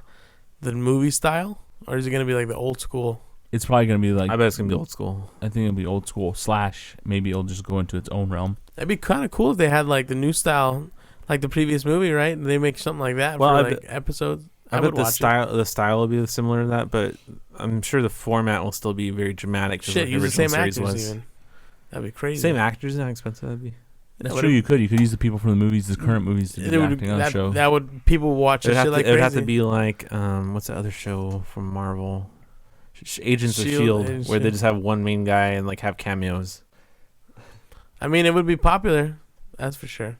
movie style, or is it gonna be like the old school? It's probably gonna be like. I bet it's gonna be old school. I think it'll be old school / maybe it'll just go into its own realm. That'd be kind of cool if they had like the new style, like the previous movie, right? And they make something like that for like episodes. I bet the style will be similar to that, but I'm sure the format will still be very dramatic. Shit, use the same actors even. That'd be crazy. Same actors, how expensive that'd be. That's true. You could use the people from the movies, the current movies, to do acting on the show. That would people watch shit like crazy. It would have to be like what's the other show from Marvel? Agents of Shield, where they just have one main guy and like have cameos. I mean, it would be popular, that's for sure.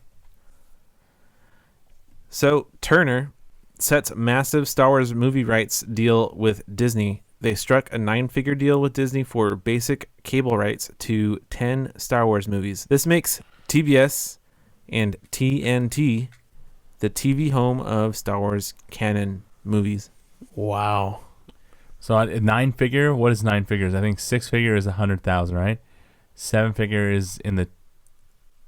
So Turner sets massive Star Wars movie rights deal with Disney. They struck a 9-figure deal with Disney for basic cable rights to 10 Star Wars movies. This makes TBS and TNT the TV home of Star Wars canon movies. Wow. So 9-figure, what is 9 figures? I think 6-figure is 100,000, right? 7-figure is in the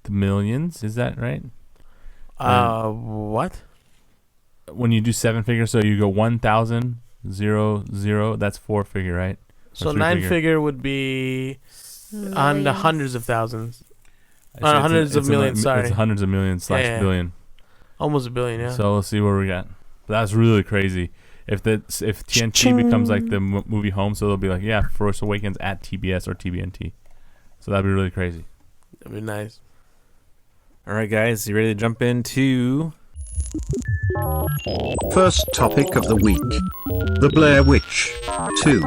millions. Is that right? What? When you do 7-figure, so you go 1,000, 0, that's 4-figure, right? So 9-figure would be on the hundreds of thousands. Hundreds of millions, sorry. It's hundreds of millions / billion. Almost a billion, yeah. So let's see what we got. But that's really crazy. If TNT becomes like the movie home, so they'll be like, yeah, Force Awakens at TBS or TBNT. So that'd be really crazy. That'd be nice. All right, guys, you ready to jump into First topic of the week. The Blair Witch 2.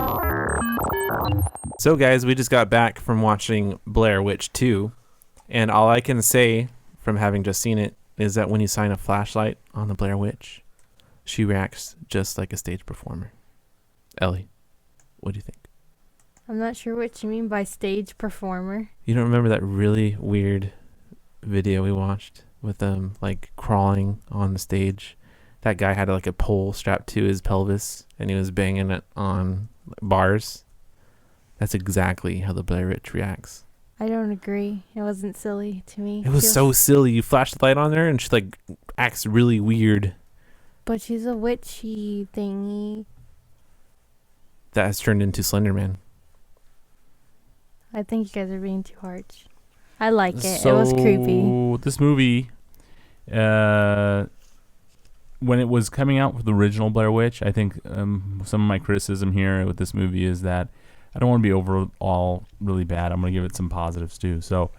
So, guys, we just got back from watching Blair Witch 2, and all I can say from having just seen it is that when you shine a flashlight on the Blair Witch, she reacts just like a stage performer. Ellie, what do you think? I'm not sure what you mean by stage performer. You don't remember that really weird video we watched with them like crawling on the stage? That guy had like a pole strapped to his pelvis and he was banging it on bars. That's exactly how the Blair Witch reacts. I don't agree. It wasn't silly to me. It was so silly. You flash the light on her and she like acts really weird. But she's a witchy thingy. That has turned into Slender Man. I think you guys are being too harsh. I like it. It was creepy. This movie, when it was coming out with the original Blair Witch, I think some of my criticism here with this movie is that I don't want to be overall really bad. I'm going to give it some positives too. So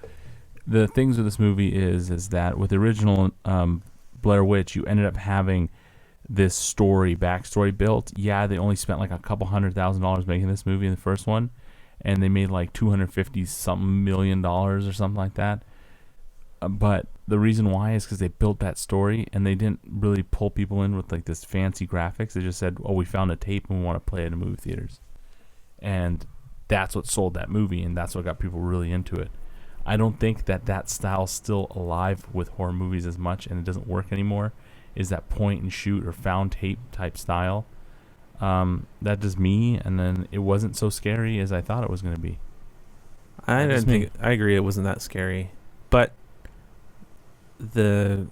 the things with this movie is that with the original Blair Witch, you ended up having this backstory built. Yeah, they only spent like a couple $100,000 making this movie in the first one, and they made like $250-something million or something like that. But the reason why is because they built that story, and they didn't really pull people in with like this fancy graphics. They just said, "Oh, we found a tape and we want to play it in movie theaters," and that's what sold that movie, and that's what got people really into it. I don't think that style's still alive with horror movies as much, and it doesn't work anymore. Is that point and shoot or found tape type style? That does me, and then it wasn't so scary as I thought it was going to be. I agree it wasn't that scary, but the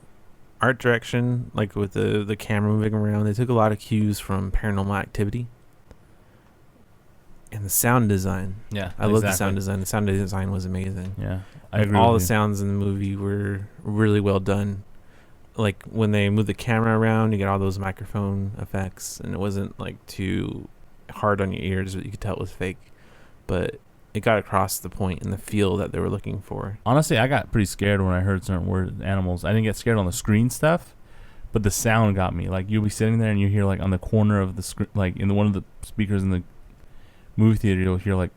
art direction, like with the camera moving around. They took a lot of cues from Paranormal Activity. And the sound design. Yeah, I love the sound design. The sound design was amazing. Yeah, I Like, agree. all with the you. sounds in the movie were really well done. Like when they move the camera around, you get all those microphone effects, and it wasn't like too hard on your ears, but you could tell it was fake. But it got across the point and the feel that they were looking for. Honestly, I got pretty scared when I heard certain words, animals. I didn't get scared on the screen stuff, but the sound got me. Like, you'll be sitting there and you hear, like, on the corner of the screen, like in one of the speakers in the movie theater, you'll hear like,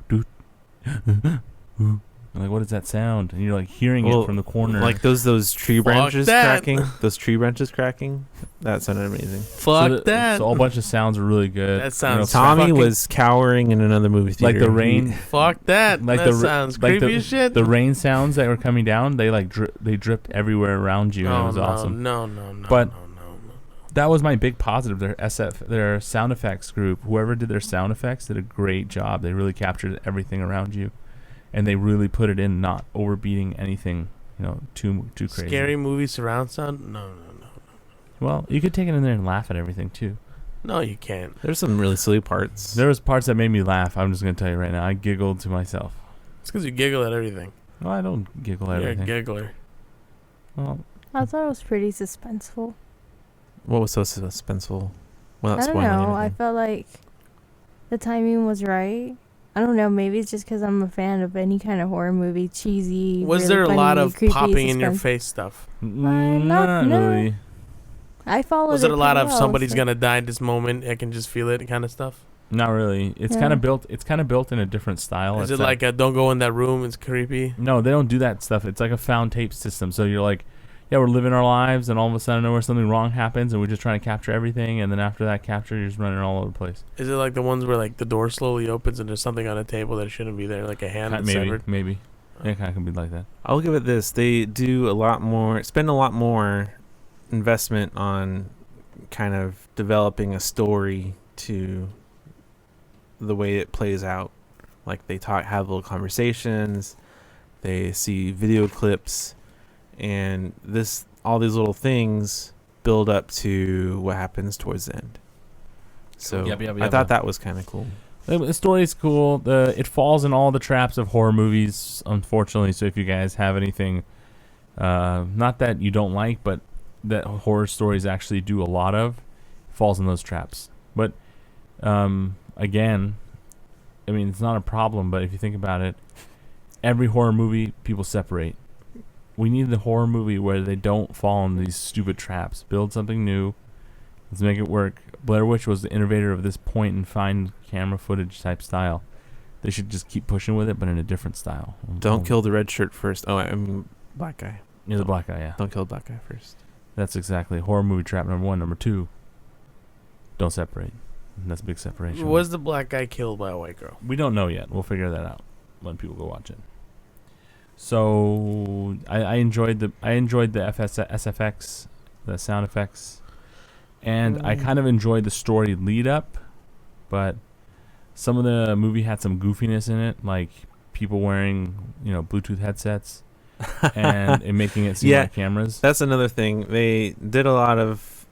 doot, like, what is that sound? And you're like hearing it from the corner. Like those tree Fuck branches that. cracking. Those tree branches cracking. That sounded amazing. Fuck that. So a whole bunch of sounds were really good. That sounds Tommy fucking- was cowering in another movie theater. like the rain. Fuck that. Like That the sounds like creepy as shit. The rain sounds that were coming down, they like they dripped everywhere around you, and it was awesome. No. But- no. That was my big positive. Their sound effects group, whoever did their sound effects, did a great job. They really captured everything around you, and they really put it in, not overbeating anything, too crazy. Scary movie surround sound? No. Well, you could take it in there and laugh at everything too. No, you can't. There's some really silly parts. There was parts that made me laugh. I'm just gonna tell you right now. I giggled to myself. It's because you giggle at everything. Well, I don't giggle at You're a everything. giggler. Well, I thought it was pretty suspenseful. What was so suspenseful? Well, I not don't spoiling know. I anything. felt like the timing was right. I don't know. Maybe it's just because I'm a fan of any kind of horror movie, cheesy. Was really there a lot funny, of creepy, popping in your suspense- face stuff? not no. really. I followed. Was it a lot pretty of well, somebody's so- gonna die at this moment? I can just feel it kind of stuff. Not really. It's Yeah. kind of built. It's kind of built in a different style. Is It's it like a don't go in that room? It's creepy. No, they don't do that stuff. It's like a found tape system. So you're like, yeah, we're living our lives, and all of a sudden, nowhere something wrong happens, and we're just trying to capture everything. And then after that capture, you're just running all over the place. Is it like the ones where like the door slowly opens and there's something on a table that shouldn't be there, like a hand that's severed? Maybe. Yeah, it kind of can be like that. I'll give it this. They do spend a lot more investment on kind of developing a story to the way it plays out. Like they have little conversations, they see video clips, and all these little things build up to what happens towards the end. So I thought that was kind of cool. The story's cool. It falls in all the traps of horror movies, unfortunately. So if you guys have anything, not that you don't like, but that horror stories actually do a lot of, falls in those traps. But again, I mean, it's not a problem. But if you think about it, every horror movie, people separate. We need the horror movie where they don't fall in these stupid traps. Build something new. Let's make it work. Blair Witch was the innovator of this point and find camera footage type style. They should just keep pushing with it, but in a different style. Don't kill the red shirt first. Oh, I mean black guy. You're the black guy, yeah. Don't kill the black guy first. That's exactly horror movie trap number 1. Number 2, don't separate. And that's a big separation. Was the black guy killed by a white girl? We don't know yet. We'll figure that out when people go watch it. So I enjoyed the SFX, the sound effects, and I kind of enjoyed the story lead up, but some of the movie had some goofiness in it, like people wearing Bluetooth headsets and making it seem like cameras. That's another thing. They did a lot of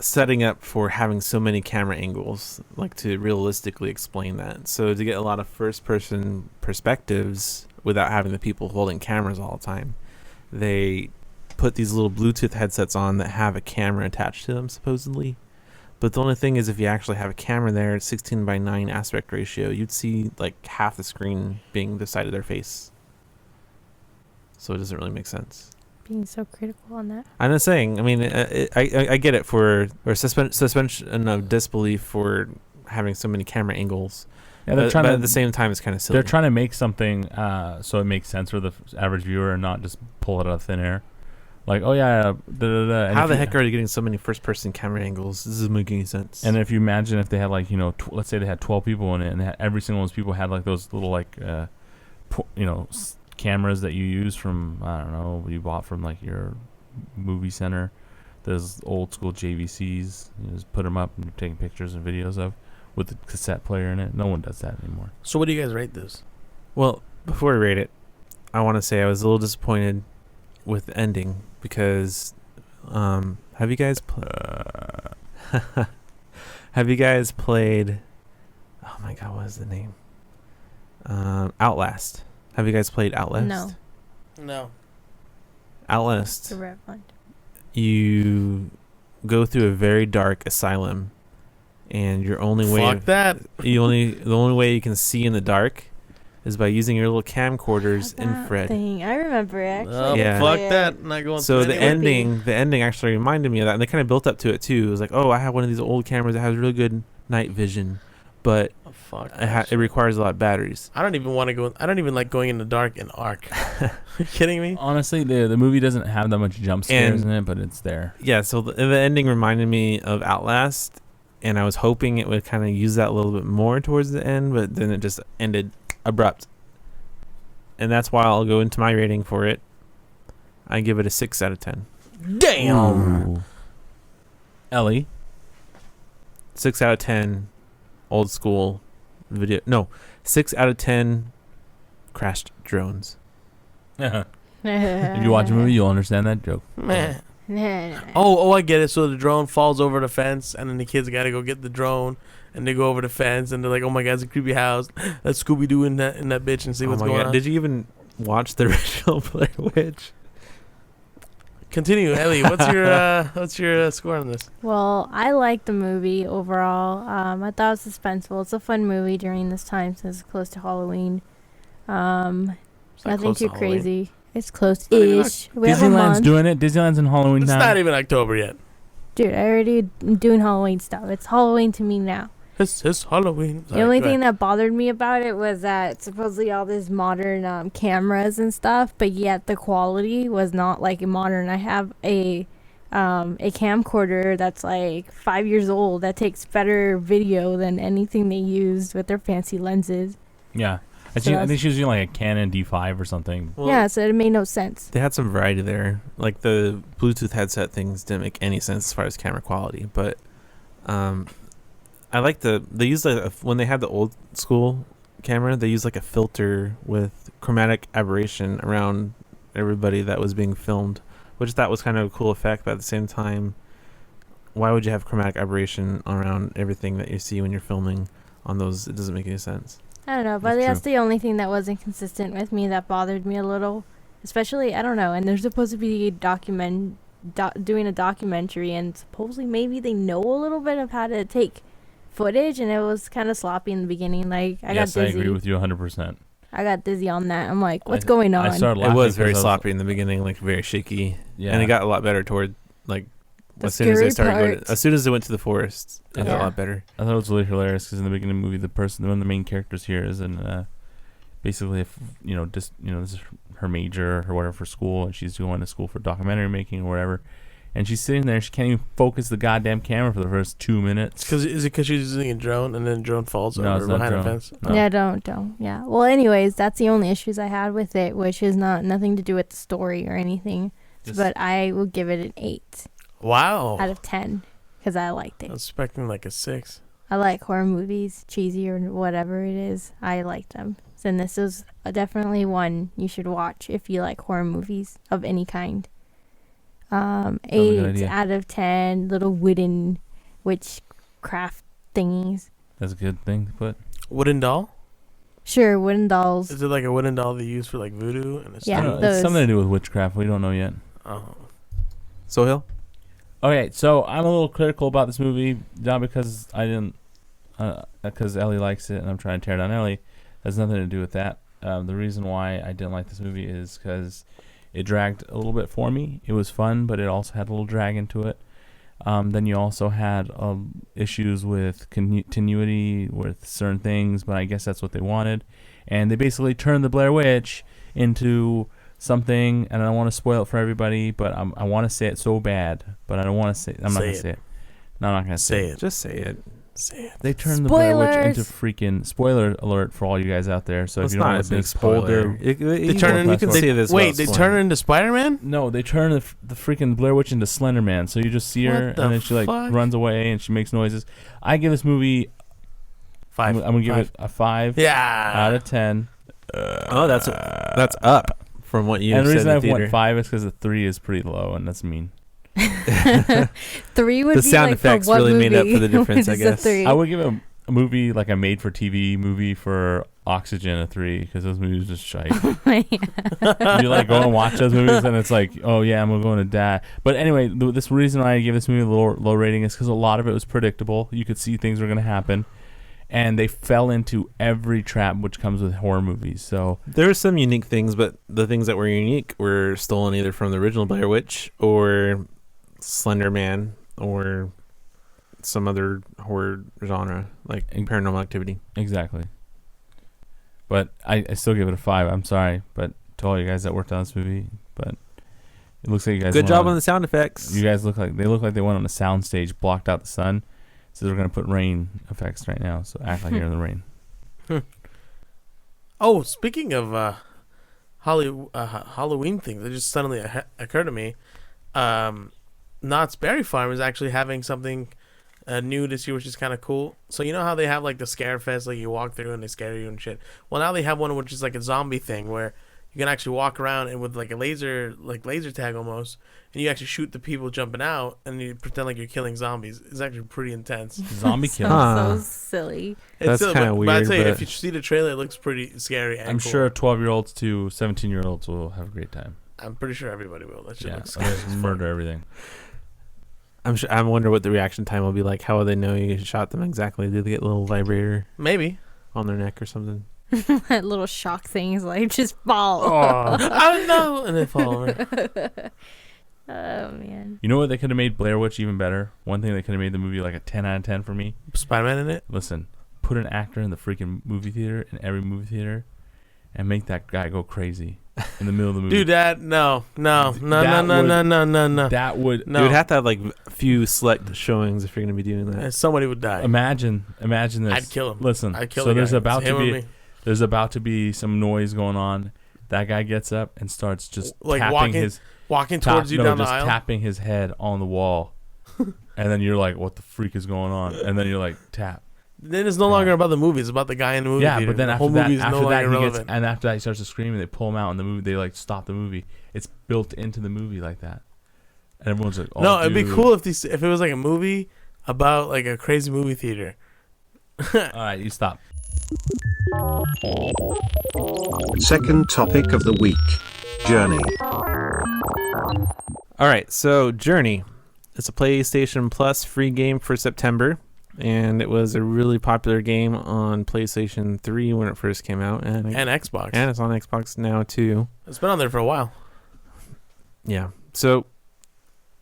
setting up for having so many camera angles, like to realistically explain that. So to get a lot of first-person perspectives without having the people holding cameras all the time, they put these little Bluetooth headsets on that have a camera attached to them, supposedly. But the only thing is, if you actually have a camera there, 16:9 aspect ratio, you'd see like half the screen being the side of their face. So it doesn't really make sense. Being so critical on that. I'm just saying. I mean, I get it for suspension of disbelief for having so many camera angles. Yeah, they're but trying to, at the same time, it's kind of silly. They're trying to make something so it makes sense for the average viewer and not just pull it out of thin air. Like, oh yeah, and how the heck are you getting so many first-person camera angles? This isn't making any sense. And if you imagine if they had like let's say they had 12 people in it, and every single one of those people had like those little like cameras that you use from you bought from like your movie center, those old school JVCs. You just put them up and you're taking pictures and videos of with the cassette player in it. No one does that anymore. So what do you guys rate this? Well, before we rate it, I want to say I was a little disappointed with the ending because have you guys have you guys played? Oh my God, what is the name? Outlast. Have you guys played Outlast? No. Outlast. The red one. You go through a very dark asylum, and your only way Fuck that. the only way you can see in the dark is by using your little camcorders infrared. I remember it, actually. Yeah. Fuck that. Not going So through the anyway. ending actually reminded me of that, and they kind of built up to it too. It was like, oh, I have one of these old cameras that has really good night vision, but Oh, fuck. it requires a lot of batteries. I don't even want to go. I don't even like going in the dark in Ark. Are you kidding me? Honestly, the movie doesn't have that much jump scares And- in it, but it's there. Yeah, so the ending reminded me of Outlast, and I was hoping it would kind of use that a little bit more towards the end, but then it just ended abrupt. And that's why I'll go into my rating for it. I give it a 6 out of 10. Damn. Ellie. 6 out of 10 old school video. No, 6 out of 10 crashed drones. If you watch a movie, you'll understand that joke. Man. Oh, I get it. So the drone falls over the fence, and then the kids got to go get the drone, and they go over the fence, and they're like, "Oh my God, it's a creepy house. Let's Scooby Doo in that bitch and see what's going on." Did you even watch the original Blair Witch? Continue, Ellie. What's your score on this? Well, I like the movie overall. I thought it was suspenseful. It's a fun movie during this time since it's close to Halloween. It's not Nothing close to too Halloween. crazy. It's close-ish. not We have a Disneyland's month. doing it. Disneyland's in Halloween It's time. not even October yet. Dude, I already doing Halloween stuff. It's Halloween to me now. It's Halloween. The only thing that bothered me about it was that supposedly all these modern cameras and stuff, but yet the quality was not like modern. I have a camcorder that's like 5 years old that takes better video than anything they used with their fancy lenses. Yeah. I think she was using like a Canon D5 or something. Well, Yeah, so it made no sense. They had some variety there. Like the Bluetooth headset things didn't make any sense as far as camera quality, but I like they used when they had the old school camera, they used like a filter with chromatic aberration around everybody that was being filmed, which I thought was kind of a cool effect, but at the same time, why would you have chromatic aberration around everything that you see when you're filming on those? It doesn't make any sense. I don't know, but that's the only thing that wasn't consistent with me that bothered me a little. Especially, I don't know, and they're supposed to be doing a documentary, and supposedly maybe they know a little bit of how to take footage, and it was kind of sloppy in the beginning. Like, I got dizzy. I agree with you 100%. I got dizzy on that. I'm like, what's going on? I started It laughing was very because sloppy in the beginning, like very shaky. Yeah. And it got a lot better toward like The as soon as they scary started going parts. as soon as they went to the forest, it got Yeah. a lot better. I thought it was really hilarious because in the beginning of the movie, one of the main characters here is basically, this is her major or whatever for school, and she's going to school for documentary making or whatever. And she's sitting there, she can't even focus the goddamn camera for the first 2 minutes. Is it because she's using a drone and then the drone falls No, over it's not behind a drone. fence? No. Yeah, don't. Yeah. Well, anyways, that's the only issues I had with it, which is nothing to do with the story or anything. Just- But I will give it an 8 Wow. out of 10 because I liked I it. was expecting like a 6. I like horror movies, cheesy or whatever it is. I like them. And this is definitely one you should watch if you like horror movies of any kind. a good 8 idea. out of 10 little wooden witchcraft thingies. That's a good thing to put. Wooden doll? Sure, wooden dolls. Is it like a wooden doll they use for like voodoo? And it's Yeah, I don't know, those. it's something to do with witchcraft. We don't know yet. Oh. Sohail? Okay, so I'm a little critical about this movie, not because I didn't, because Ellie likes it and I'm trying to tear down Ellie. Has nothing to do with that. The reason why I didn't like this movie is because it dragged a little bit for me. It was fun, but it also had a little drag into it. Then you also had issues with continuity with certain things, but I guess that's what they wanted. And they basically turned the Blair Witch into something, and I don't want to spoil it for everybody, but I want to say it so bad, but I don't want to say. I'm not going to say it. No, I'm not going to say it. Just say it. Say it. They turned the Blair Witch Spoilers! into freaking spoiler alert for all you guys out there. So Well, if it's you don't not want a to big be spoiled, spoiler. They turn You can say this. Wait, without they spoiling. turn her into Spider-Man? no, they turn the freaking Blair Witch into Slender Man. So you just see her, What the and then she like fuck? runs away and she makes noises. I give this movie. 5. I'm gonna give it a 5 Yeah. out of 10. Oh, that's up from what you And the said reason in I the went theater. 5 is because the 3 is pretty low, and that's mean. 3 would The be sound like effects for what really movie? made up for the difference, I What is a guess. 3? I would give a movie like a made-for-TV movie for Oxygen a 3 because those movies are just shite. You like go and watch those movies and it's like, oh yeah, I'm going to die. But anyway, this reason why I give this movie a low rating is because a lot of it was predictable. You could see things were going to happen, and they fell into every trap which comes with horror movies. So There were some unique things, but the things that were unique were stolen either from the original Blair Witch or Slender Man or some other horror genre like Paranormal Activity. exactly. But I still give it a 5. I'm sorry, but to all you guys that worked on this movie, but it looks like you guys Good went job on the sound effects. You guys look like they went on a sound stage, blocked out the sun. So they're gonna put rain effects right now. So act like you're in the rain. Oh, speaking of Halloween things, it just suddenly occurred to me. Knott's Berry Farm is actually having something new this year, which is kind of cool. So you know how they have like the scare fest, like you walk through and they scare you and shit. Well, now they have one which is like a zombie thing where you can actually walk around and with like a laser tag almost, and you actually shoot the people jumping out and you pretend like you're killing zombies. It's actually pretty intense. Zombie So, killing. Huh. so silly. That's silly, kinda but I'd weird, say but- if you see the trailer, it looks pretty scary. And I'm cool. sure 12-year-olds to 17-year-olds will have a great time. I'm pretty sure everybody will. That shit Yeah, looks scary. as fuck. murder everything. I wonder what the reaction time will be like. How will they know you shot them exactly? Do they get a little vibrator Maybe. on their neck or something? That little shock thing is like just fall. Oh, I don't know. And they fall over. Oh man. You know what? They could have made Blair Witch even better. One thing they could have made the movie like a 10 out of 10 for me. Spider-Man in it. Listen, put an actor in the freaking movie theater, in every movie theater, and make that guy go crazy in the middle of the movie. Dude, no. That would No. You would have to have like a few select showings if you're going to be doing that. Somebody would die. imagine this. I'd kill him. Listen, I'd kill so the there's guy. about It's him to or be me. there's about to be some noise going on. That guy gets up and starts just Like tapping walking towards you down the aisle. tapping his head on the wall, and then you're like, "What the freak is going on?" And then you're like, "Tap." Then it's no longer about the movie. It's about the guy in the movie Yeah, theater. but then the after whole that, movie is no longer he relevant. after that he starts to scream, and they pull him out in the movie. They like stop the movie. It's built into the movie like that, and everyone's like, "Oh, no, it'd be dude." cool if it was like a movie about like a crazy movie theater. All right, you stop. Second topic of the week. Journey. All right, so Journey. It's a PlayStation Plus free game for September, and it was a really popular game on PlayStation 3 when it first came out, and Xbox. and it's on Xbox now too. It's been on there for a while. Yeah. So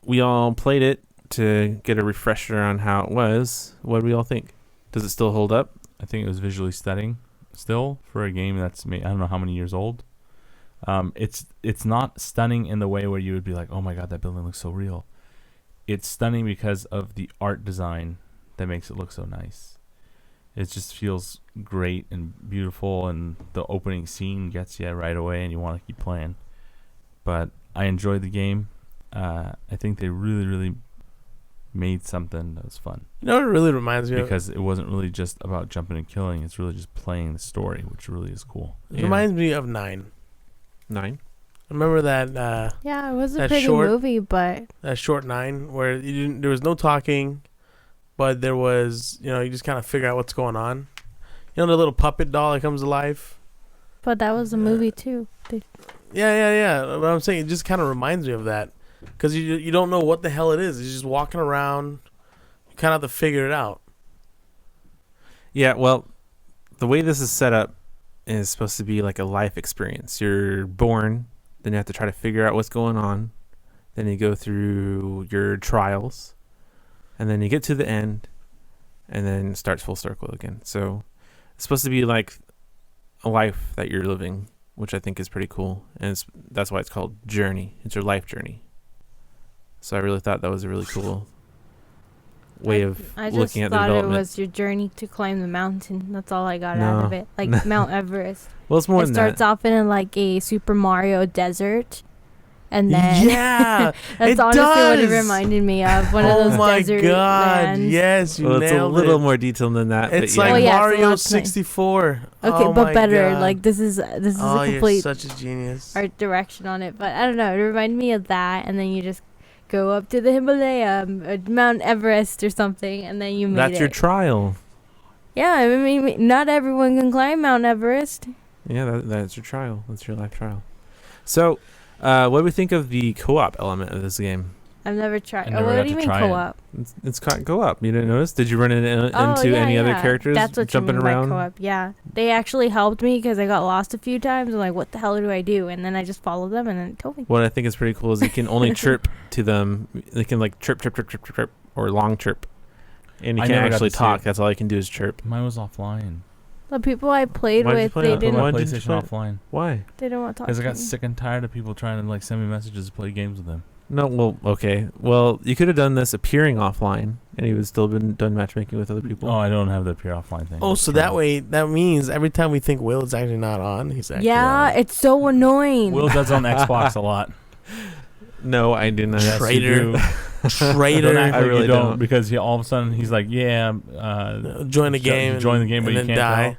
we all played it to get a refresher on how it was. What do we all think? Does it still hold up? I think it was visually stunning still for a game that's I don't know how many years old. It's not stunning in the way where you would be like, oh my god, that building looks so real. It's stunning because of the art design that makes it look so nice. It just feels great and beautiful, and the opening scene gets you right away and you want to keep playing. But I enjoyed the game. I think they really, really made something that was fun. You know what it really reminds me of? Because it wasn't really just about jumping and killing. It's really just playing the story, which really is cool. It Yeah. reminds me of 9. 9? Remember that Yeah, it was a That pretty short- movie, but that short 9 where there was no talking, but there was, you just kind of figure out what's going on. You know the little puppet doll that comes to life? that was a movie too. Yeah. But I'm saying it just kind of reminds me of that. Because you don't know what the hell it is. It's just walking around. You kind of have to figure it out. Yeah, well, the way this is set up is supposed to be like a life experience. You're born, then you have to try to figure out what's going on. Then you go through your trials, and then you get to the end, and then it starts full circle again. So it's supposed to be like a life that you're living, which I think is pretty cool. And that's why it's called Journey. It's your life journey. So I really thought that was a really cool way of I just looking at the thought it development. was your journey to climb the mountain. That's all I got No. out of it. Like Mount Everest. Well, it's more It than starts that. off in like a Super Mario desert, And then Yeah, that's it honestly what it does. reminded me of. One of those Oh my desert god! lands. Yes, you Well, it's a nailed little it. more detailed than that. It's but yeah. like Oh, yeah, it's a Mario lot to play. 64. Okay, Oh but my better. God. Like this is Oh, a you're complete such a genius. art direction on it. But I don't know. It reminded me of that. And then you just go up to the Himalaya, Mount Everest or something, and then you made That's it. your trial. Yeah, I mean, not everyone can climb Mount Everest. Yeah, that's your trial. That's your life trial. So, what do we think of the co-op element of this game? I've never tried. I never What got do you to mean try it. co-op? It's co-op. You didn't notice? Did you run into Oh, yeah, any other yeah. characters That's what jumping you mean around? by co-op. Yeah, they actually helped me because I got lost a few times. I'm like, what the hell do I do? And then I just followed them, and then it told me. What I think is pretty cool is you can only chirp to them. They can like chirp, chirp, chirp, chirp, chirp, chirp, or long chirp, and you I can't never got actually to see talk. it. That's all you can do is chirp. Mine was offline. The people I played Why'd you with, play they it? didn't. Why My did you PlayStation play offline. Why? They didn't want to talk. Because I to got me. sick and tired of people trying to like send me messages to play games with them. No, well, okay. Well, you could have done this appearing offline, and you would still been done matchmaking with other people. Oh, I don't have the pure offline thing. Oh, so that way, that means every time we think Will is actually not on, he's actually Yeah, on. it's so annoying. Will does on Xbox a lot. No, I didn't. Yes, you Traitor. do. Don't Traitor. act I like really you don't don't. because he all of a sudden he's like, yeah, Join the game. join the game, but and you then can't die.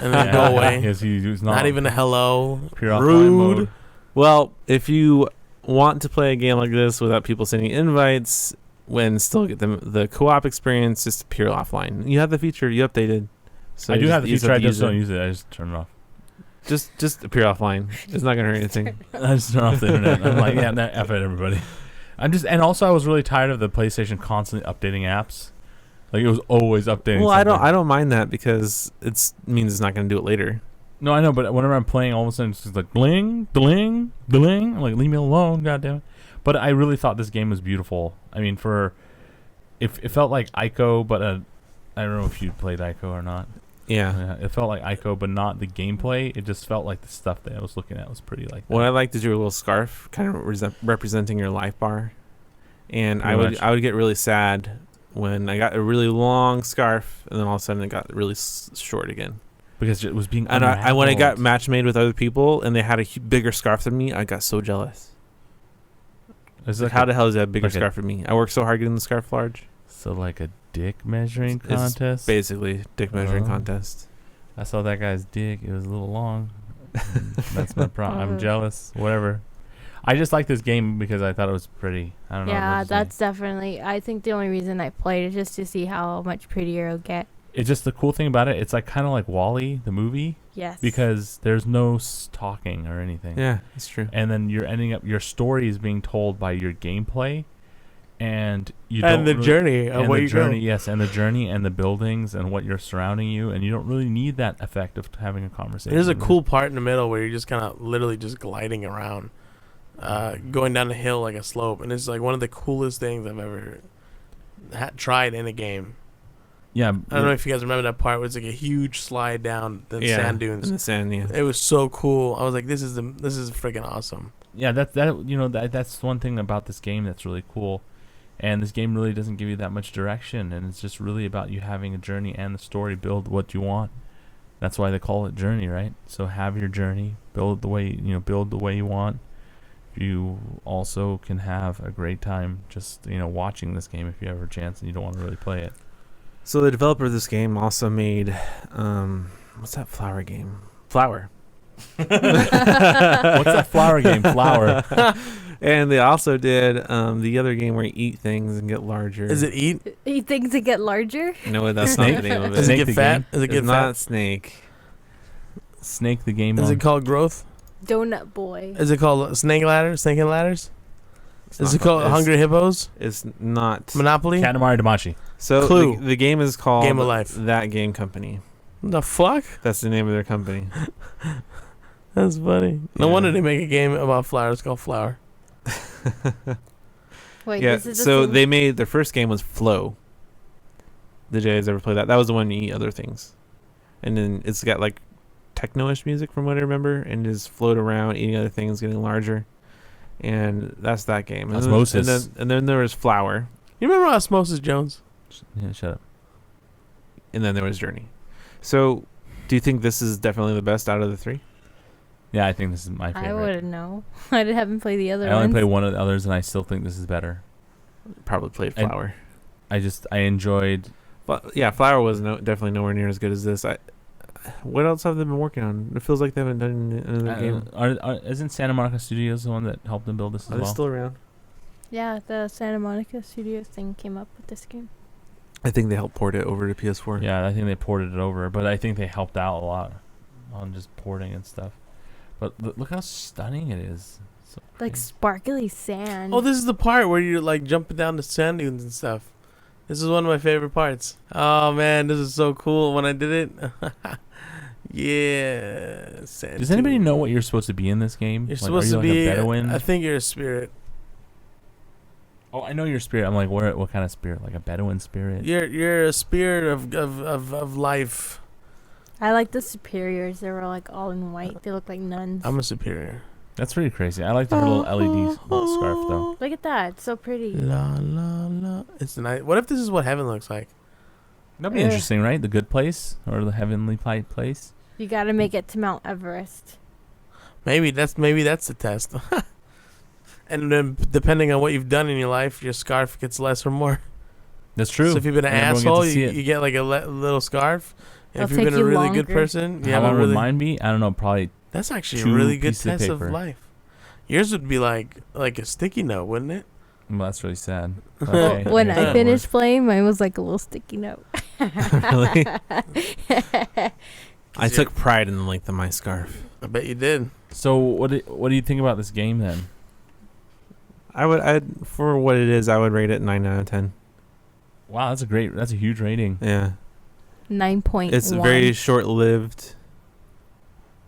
And then go away. Because he's Not even a hello. pure offline Rude. mode. Well, if you want to play a game like this without people sending invites, when still get the co-op experience, just pure offline. You have the feature. You updated. So I do you have the just feature. I to just use don't use it. I just turn it off. Just appear offline. It's not gonna hurt anything. I just turn off the internet. I'm like, yeah, F it, everybody. And also I was really tired of the PlayStation constantly updating apps. Like it was always updating. Well, something. I don't mind that because it means it's not gonna do it later. No, I know, but whenever I'm playing, all of a sudden it's just like bling, bling, bling. I'm like, leave me alone, goddamn. But I really thought this game was beautiful. I mean, it felt like Ico, but I don't know if you played Ico or not. Yeah. It felt like Ico, but not the gameplay. It just felt like the stuff that I was looking at was pretty like that. What I liked is your little scarf, kind of representing your life bar, and Pretty much. I would get really sad when I got a really long scarf, and then all of a sudden it got really short again. Because it was being And when I got unraveled. match made with other people, and they had a bigger scarf than me, I got so jealous. It's Like, like how the hell is that a bigger like a- scarf than me? I worked so hard getting the scarf large. so like a dick measuring It's contest. Basically, dick measuring Oh. contest. I saw that guy's dick. It was a little long. That's my problem. I'm jealous. Whatever. I just like this game because I thought it was pretty. I don't know. Yeah, it's just that's definitely. I think the only reason I played is just to see how much prettier it'll get. It's just the cool thing about it. It's like kind of like Wall-E, the movie, Yes. because there's no talking or anything. Yeah, it's true. And then you're ending up. Your story is being told by your gameplay, and you don't And the really- journey of and where the you journey, go. yes, and the journey and the buildings and what you're surrounding you, and you don't really need that effect of having a conversation. There's a cool part in the middle where you're just kind of literally just gliding around, going down a hill like a slope, and it's like one of the coolest things I've ever tried in a game. Yeah, I don't know if you guys remember that part where it's like a huge slide down the Yeah, sand in dunes. the sand, yeah. It was so cool. I was like, this is freaking awesome. yeah. That's one thing about this game that's really cool, and this game really doesn't give you that much direction, and it's just really about you having a journey and the story build what you want. That's why they call it journey, right? So have your journey, build the way you want. You also can have a great time just watching this game if you have a chance and you don't want to really play it. So the developer of this game also made, what's that flower game? Flower. What's that flower game? Flower. And they also did the other game where you eat things and get larger. Is it eat? He thinks it get larger. No, that's not the name of Does it. it Snake get the fat? game? Does it It's get not fat? Snake. Snake the game. Is on. it called growth? Donut boy. Is it called snake ladders? Snake and ladders? It's Is not it called it's- Hungry Hippos? It's not. Monopoly? Katamari Damacy? So Clue. the game is called Game of Life. That Game Company. The fuck? That's the name of their company. That's funny. No Yeah. wonder they make a game about flowers called Flower. Wait, Yeah. this is the So thing? they made their first game was Flow. Did you guys ever play that? That was the one you eat other things, and then it's got like techno-ish music from what I remember, and just float around eating other things, getting larger, and that's that game. And Osmosis. and then there was Flower, You remember Osmosis Jones? Yeah, shut up. and then there was Journey. So, do you think this is definitely the best out of the three? Yeah, I think this is my favorite. I wouldn't know. I haven't played the other I only ones. played one of the others, and I still think this is better. Probably played Flower. I enjoyed. Yeah, Flower was definitely nowhere near as good as this. What else have they been working on? It feels like they haven't done another game. Isn't Santa Monica Studios the one that helped them build this as Are they well? still around? Yeah, the Santa Monica Studios thing came up with this game. I think they helped port it over to PS4. Yeah, I think they ported it over, but I think they helped out a lot on just porting and stuff. But look how stunning it is. So Like pretty. sparkly sand. Oh, this is the part where you're like jumping down the sand dunes and stuff. This is one of my favorite parts. Oh man, this is so cool when I did it. Yeah. Sand Does anybody dune. know what you're supposed to be in this game? You're Like, supposed are to you be like a Bedouin? I think you're a spirit. Oh, I know you're a spirit. I'm like, what kind of spirit? Like a Bedouin spirit? You're a spirit of life. I like the superiors. They were like all in white. They look like nuns. I'm a superior. That's pretty crazy. I like the little LED little scarf though. Look at that. It's so pretty. La la la. It's nice. What if this is what heaven looks like? That'd be interesting, right? The good place or the heavenly place? You got to make it to Mount Everest. Maybe that's the test. And then depending on what you've done in your life, your scarf gets less or more. That's true. So if you've been an And everyone asshole, gets to see you, it. you get like a little scarf. And if It'll you've been take a you really good longer. person, you How have a long would really mine be? I don't know. Probably that's actually a 2 really good pieces of test of paper. life. Yours would be like a sticky note, wouldn't it? Well, that's really sad. Well, Okay. when Yeah, I that finished works. playing, mine was like a little sticky note. Really? I took pride in the length of my scarf. I bet you did. So what do you think about this game then? I'd for what it is, I would rate it 9 out of 10. Wow, that's a huge rating. Yeah. 9.1. It's very short-lived,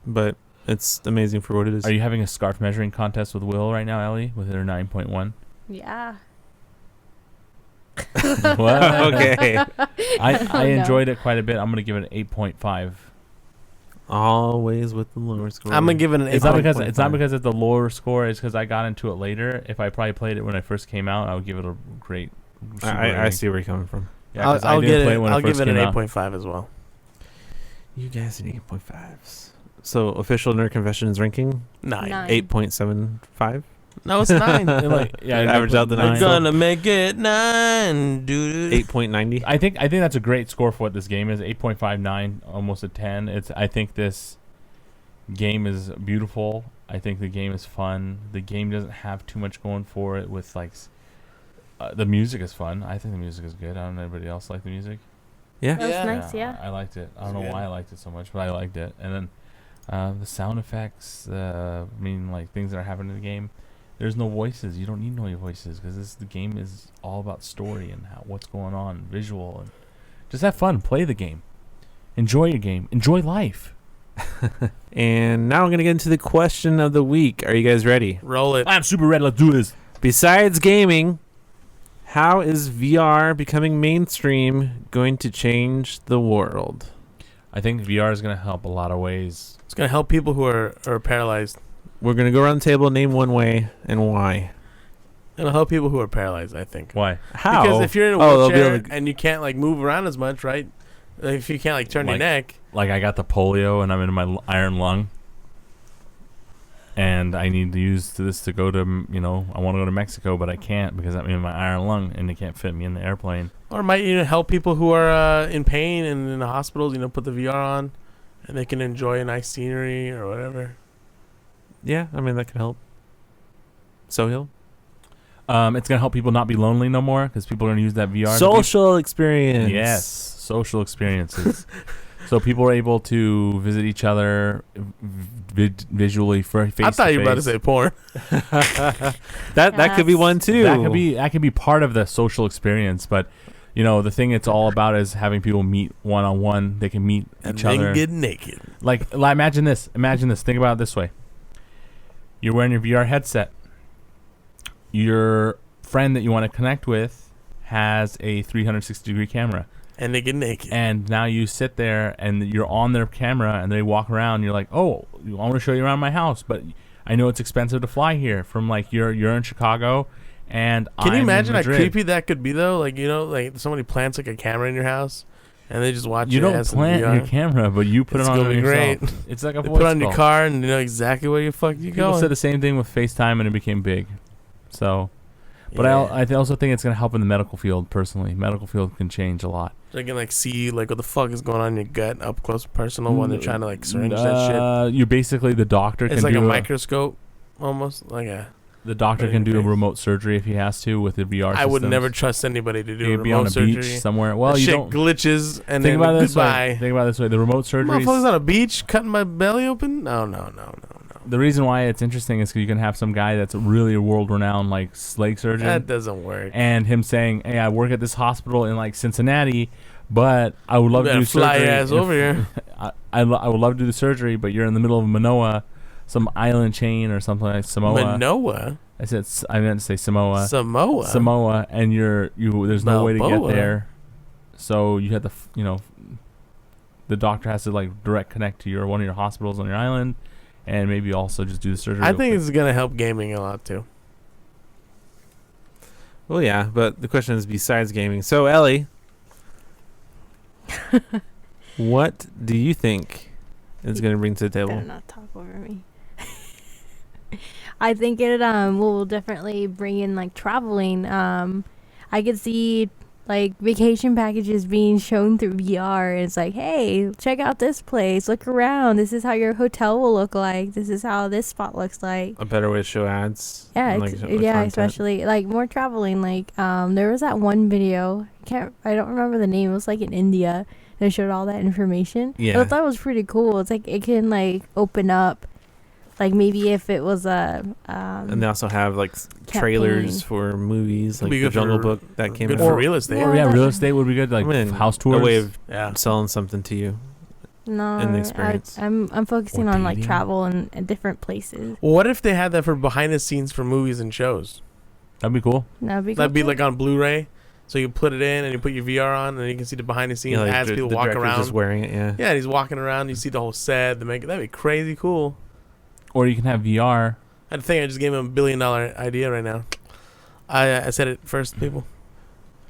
but it's amazing for what it is. Are you having a scarf measuring contest with Will right now, Ellie, with her 9.1? Yeah. What? Okay. I Oh, no. enjoyed it quite a bit. I'm gonna give it an 8.5. Always with the lower score. I'm gonna give it an 8. It's not because it's the lower score. It's because I got into it later. If I probably played it when I first came out, I would give it a great. super I rating. see where you're coming from. Yeah, 'cause I I'll didn't get play it. it when it I'll first give it an came out. 8.5 as well. You guys are 8.5s. So official Nerd Confessions ranking 9. 8.75. No, it's 9. And like, yeah, I Average out the I'm 9. gonna make it 9, dude. 8.90. I think that's a great score for what this game is. 8.59, almost a 10. I think this game is beautiful. I think the game is fun. The game doesn't have too much going for it. With like, the music is fun. I think the music is good. I don't know if anybody else like the music. Yeah. That was Yeah. nice, yeah. I liked it. I don't It's know good. why I liked it so much, but I liked it. And then the sound effects. Like things that are happening in the game. There's no voices. You don't need no voices because the game is all about story and what's going on, visual, and just have fun. Play the game. Enjoy your game. Enjoy life. And now I'm going to get into the question of the week. Are you guys ready? Roll it. I'm super ready. Let's do this. Besides gaming, how is VR becoming mainstream going to change the world? I think VR is going to help a lot of ways. It's gonna help people who are paralyzed. We're going to go around the table, name one way and why. It'll help people who are paralyzed, I think. Why? How? Because if you're in a they'll be wheelchair able to- and you can't like move around as much, right? If you can't like turn your Like- neck, Like I got the polio and I'm in my iron lung. And I need to use this to go to, I want to go to Mexico, but I can't because I'm in my iron lung and they can't fit me in the airplane. or it might help people who are in pain and in the hospitals. Put the VR on, and they can enjoy a nice scenery or whatever. Yeah, I mean, that could help. Sohail? It's going to help people not be lonely no more because people are going to use that VR. to be- Social experience. Yes, social experiences. So people are able to visit each other visually for face. I thought you were about to say porn. That could be one too. That could be part of the social experience, but the thing it's all about is having people meet one on one. They can meet And each then other. get naked. Like imagine this. Think about it this way. You're wearing your VR headset. Your friend that you want to connect with has a 360-degree camera. And they get naked. And now you sit there and you're on their camera and they walk around and you're like, oh, I want to show you around my house, but I know it's expensive to fly here from you're in Chicago and Can you I'm imagine in how Madrid. creepy that could be though? Like somebody plants like a camera in your house, and they just watch You your don't ass in plant VR. your camera, but you put It's it on gonna be yourself. great. It's like a They voice put it on your call. car and you know exactly where you fuck you People going. said the same thing with FaceTime, and it became big. So, but Yeah. I also think it's going to help in the medical field. Personally, medical field can change a lot. They can like see like what the fuck is going on in your gut up close and personal when they're trying to like syringe that shit. You basically the doctor It's can like do a microscope, almost like a. the doctor can do a remote surgery if he has to with the VR. I would systems. never trust anybody to do He'd a be on remote a surgery. beach somewhere. Well, That you shit don't glitches and think then about it this way. goodbye. Think about it this way: the remote surgeries. Motherfuckers on a beach cutting my belly open? No. The reason why it's interesting is because you can have some guy that's really a world-renowned like leg surgeon. That doesn't work. And him saying, "Hey, I work at this hospital in like Cincinnati, but I would love to do fly surgery. your ass over here." I would love to do the surgery, but you're in the middle of Manoa, some island chain or something like Samoa. Manoa? I meant to say Samoa. Samoa, and there's no way to get Balboa. there, so you have to the doctor has to like direct connect to one of your hospitals on your island, and maybe also just do the surgery. I think it's gonna help gaming a lot too. Well, yeah, but the question is besides gaming. So, Ellie, what do you think it's going to bring to the Better table? not talk over me. I think it will definitely bring in like traveling. I could see like vacation packages being shown through VR. And it's like, hey, check out this place. Look around. This is how your hotel will look like. This is how this spot looks like. A better way to show ads. Yeah, and, like, yeah, content. especially like more traveling. Like there was that one video. I don't remember the name. It was like in India. And it showed all that information. Yeah. I thought it was pretty cool. It's like it can like open up. Like maybe if it was a And they also have like trailers for movies, like Be the good Jungle for- Book that came Good out. for real estate. Yeah. Or real estate would be good, like I mean, house a tours. way of Yeah. selling something to you. No, in the experience. I'm focusing Or on like dating. travel and different places. What if they had that for behind the scenes for movies and shows? That'd be cool. That'd be like on Blu-ray, so you put it in and you put your VR on, and you can see the behind the scenes Yeah, like as the people walk director's around. just wearing it. Yeah. Yeah, and he's walking around. You see the whole set. That'd be crazy cool. Or you can have VR. I think I just gave him $1 billion idea right now. I said it first, people.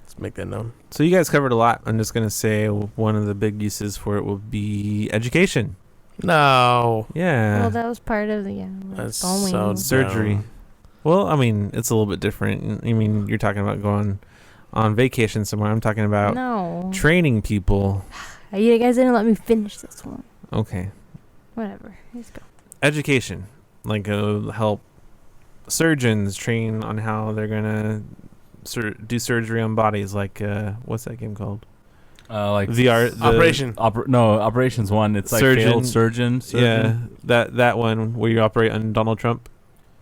Let's make that known. So you guys covered a lot. I'm just gonna say one of the big uses for it will be education. No. Yeah. Well, that was part of the That's bowling. so Surgery. dumb. Well, I mean, it's a little bit different. I mean, you're talking about going on vacation somewhere. I'm talking about No. training people. You guys didn't let me finish this one. Okay. Whatever. Let's go. Education. Like help surgeons train on how they're going to do surgery on bodies. Like, what's that game called? Like VR. Operation. Operations one. It's like Surgeon. failed surgeon. Yeah, that one where you operate on Donald Trump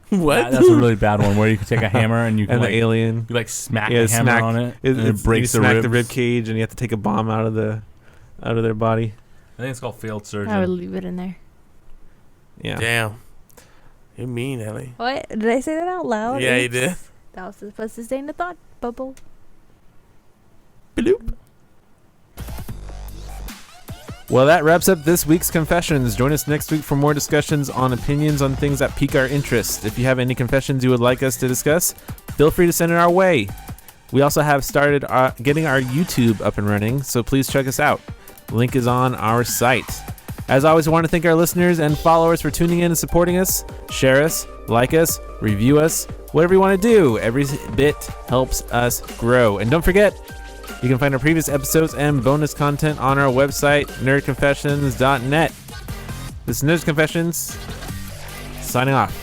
What? That's a really bad one where you can take a hammer and you can and like, the alien. you like smack Yeah, the hammer smack- on it, It, and it breaks you the smack ribs. the rib cage, and you have to take a bomb out of their body. I think it's called failed surgeon. I would leave it in there. Yeah. Damn. You're mean, Ellie. What? Did I say that out loud? Yeah, you did. That was supposed to stay in the thought bubble. Bloop. Well, that wraps up this week's Confessions. Join us next week for more discussions on opinions on things that pique our interest. If you have any confessions you would like us to discuss, feel free to send it our way. We also have started getting our YouTube up and running, so please check us out. Link is on our site. As always, I want to thank our listeners and followers for tuning in and supporting us. Share us, like us, review us, whatever you want to do. Every bit helps us grow. And don't forget, you can find our previous episodes and bonus content on our website, nerdconfessions.net. This is Nerds Confessions, signing off.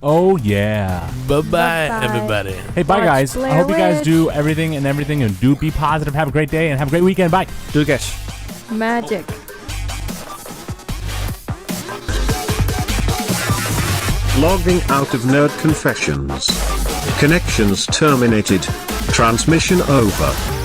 Oh yeah. Bye-bye, Bye-bye. everybody. Hey, bye Watch guys. I Blair hope you guys Witch. do everything and do be positive. Have a great day and have a great weekend. Bye. Dukesh. Magic. Logging out of Nerd Confessions. Connections terminated. Transmission over.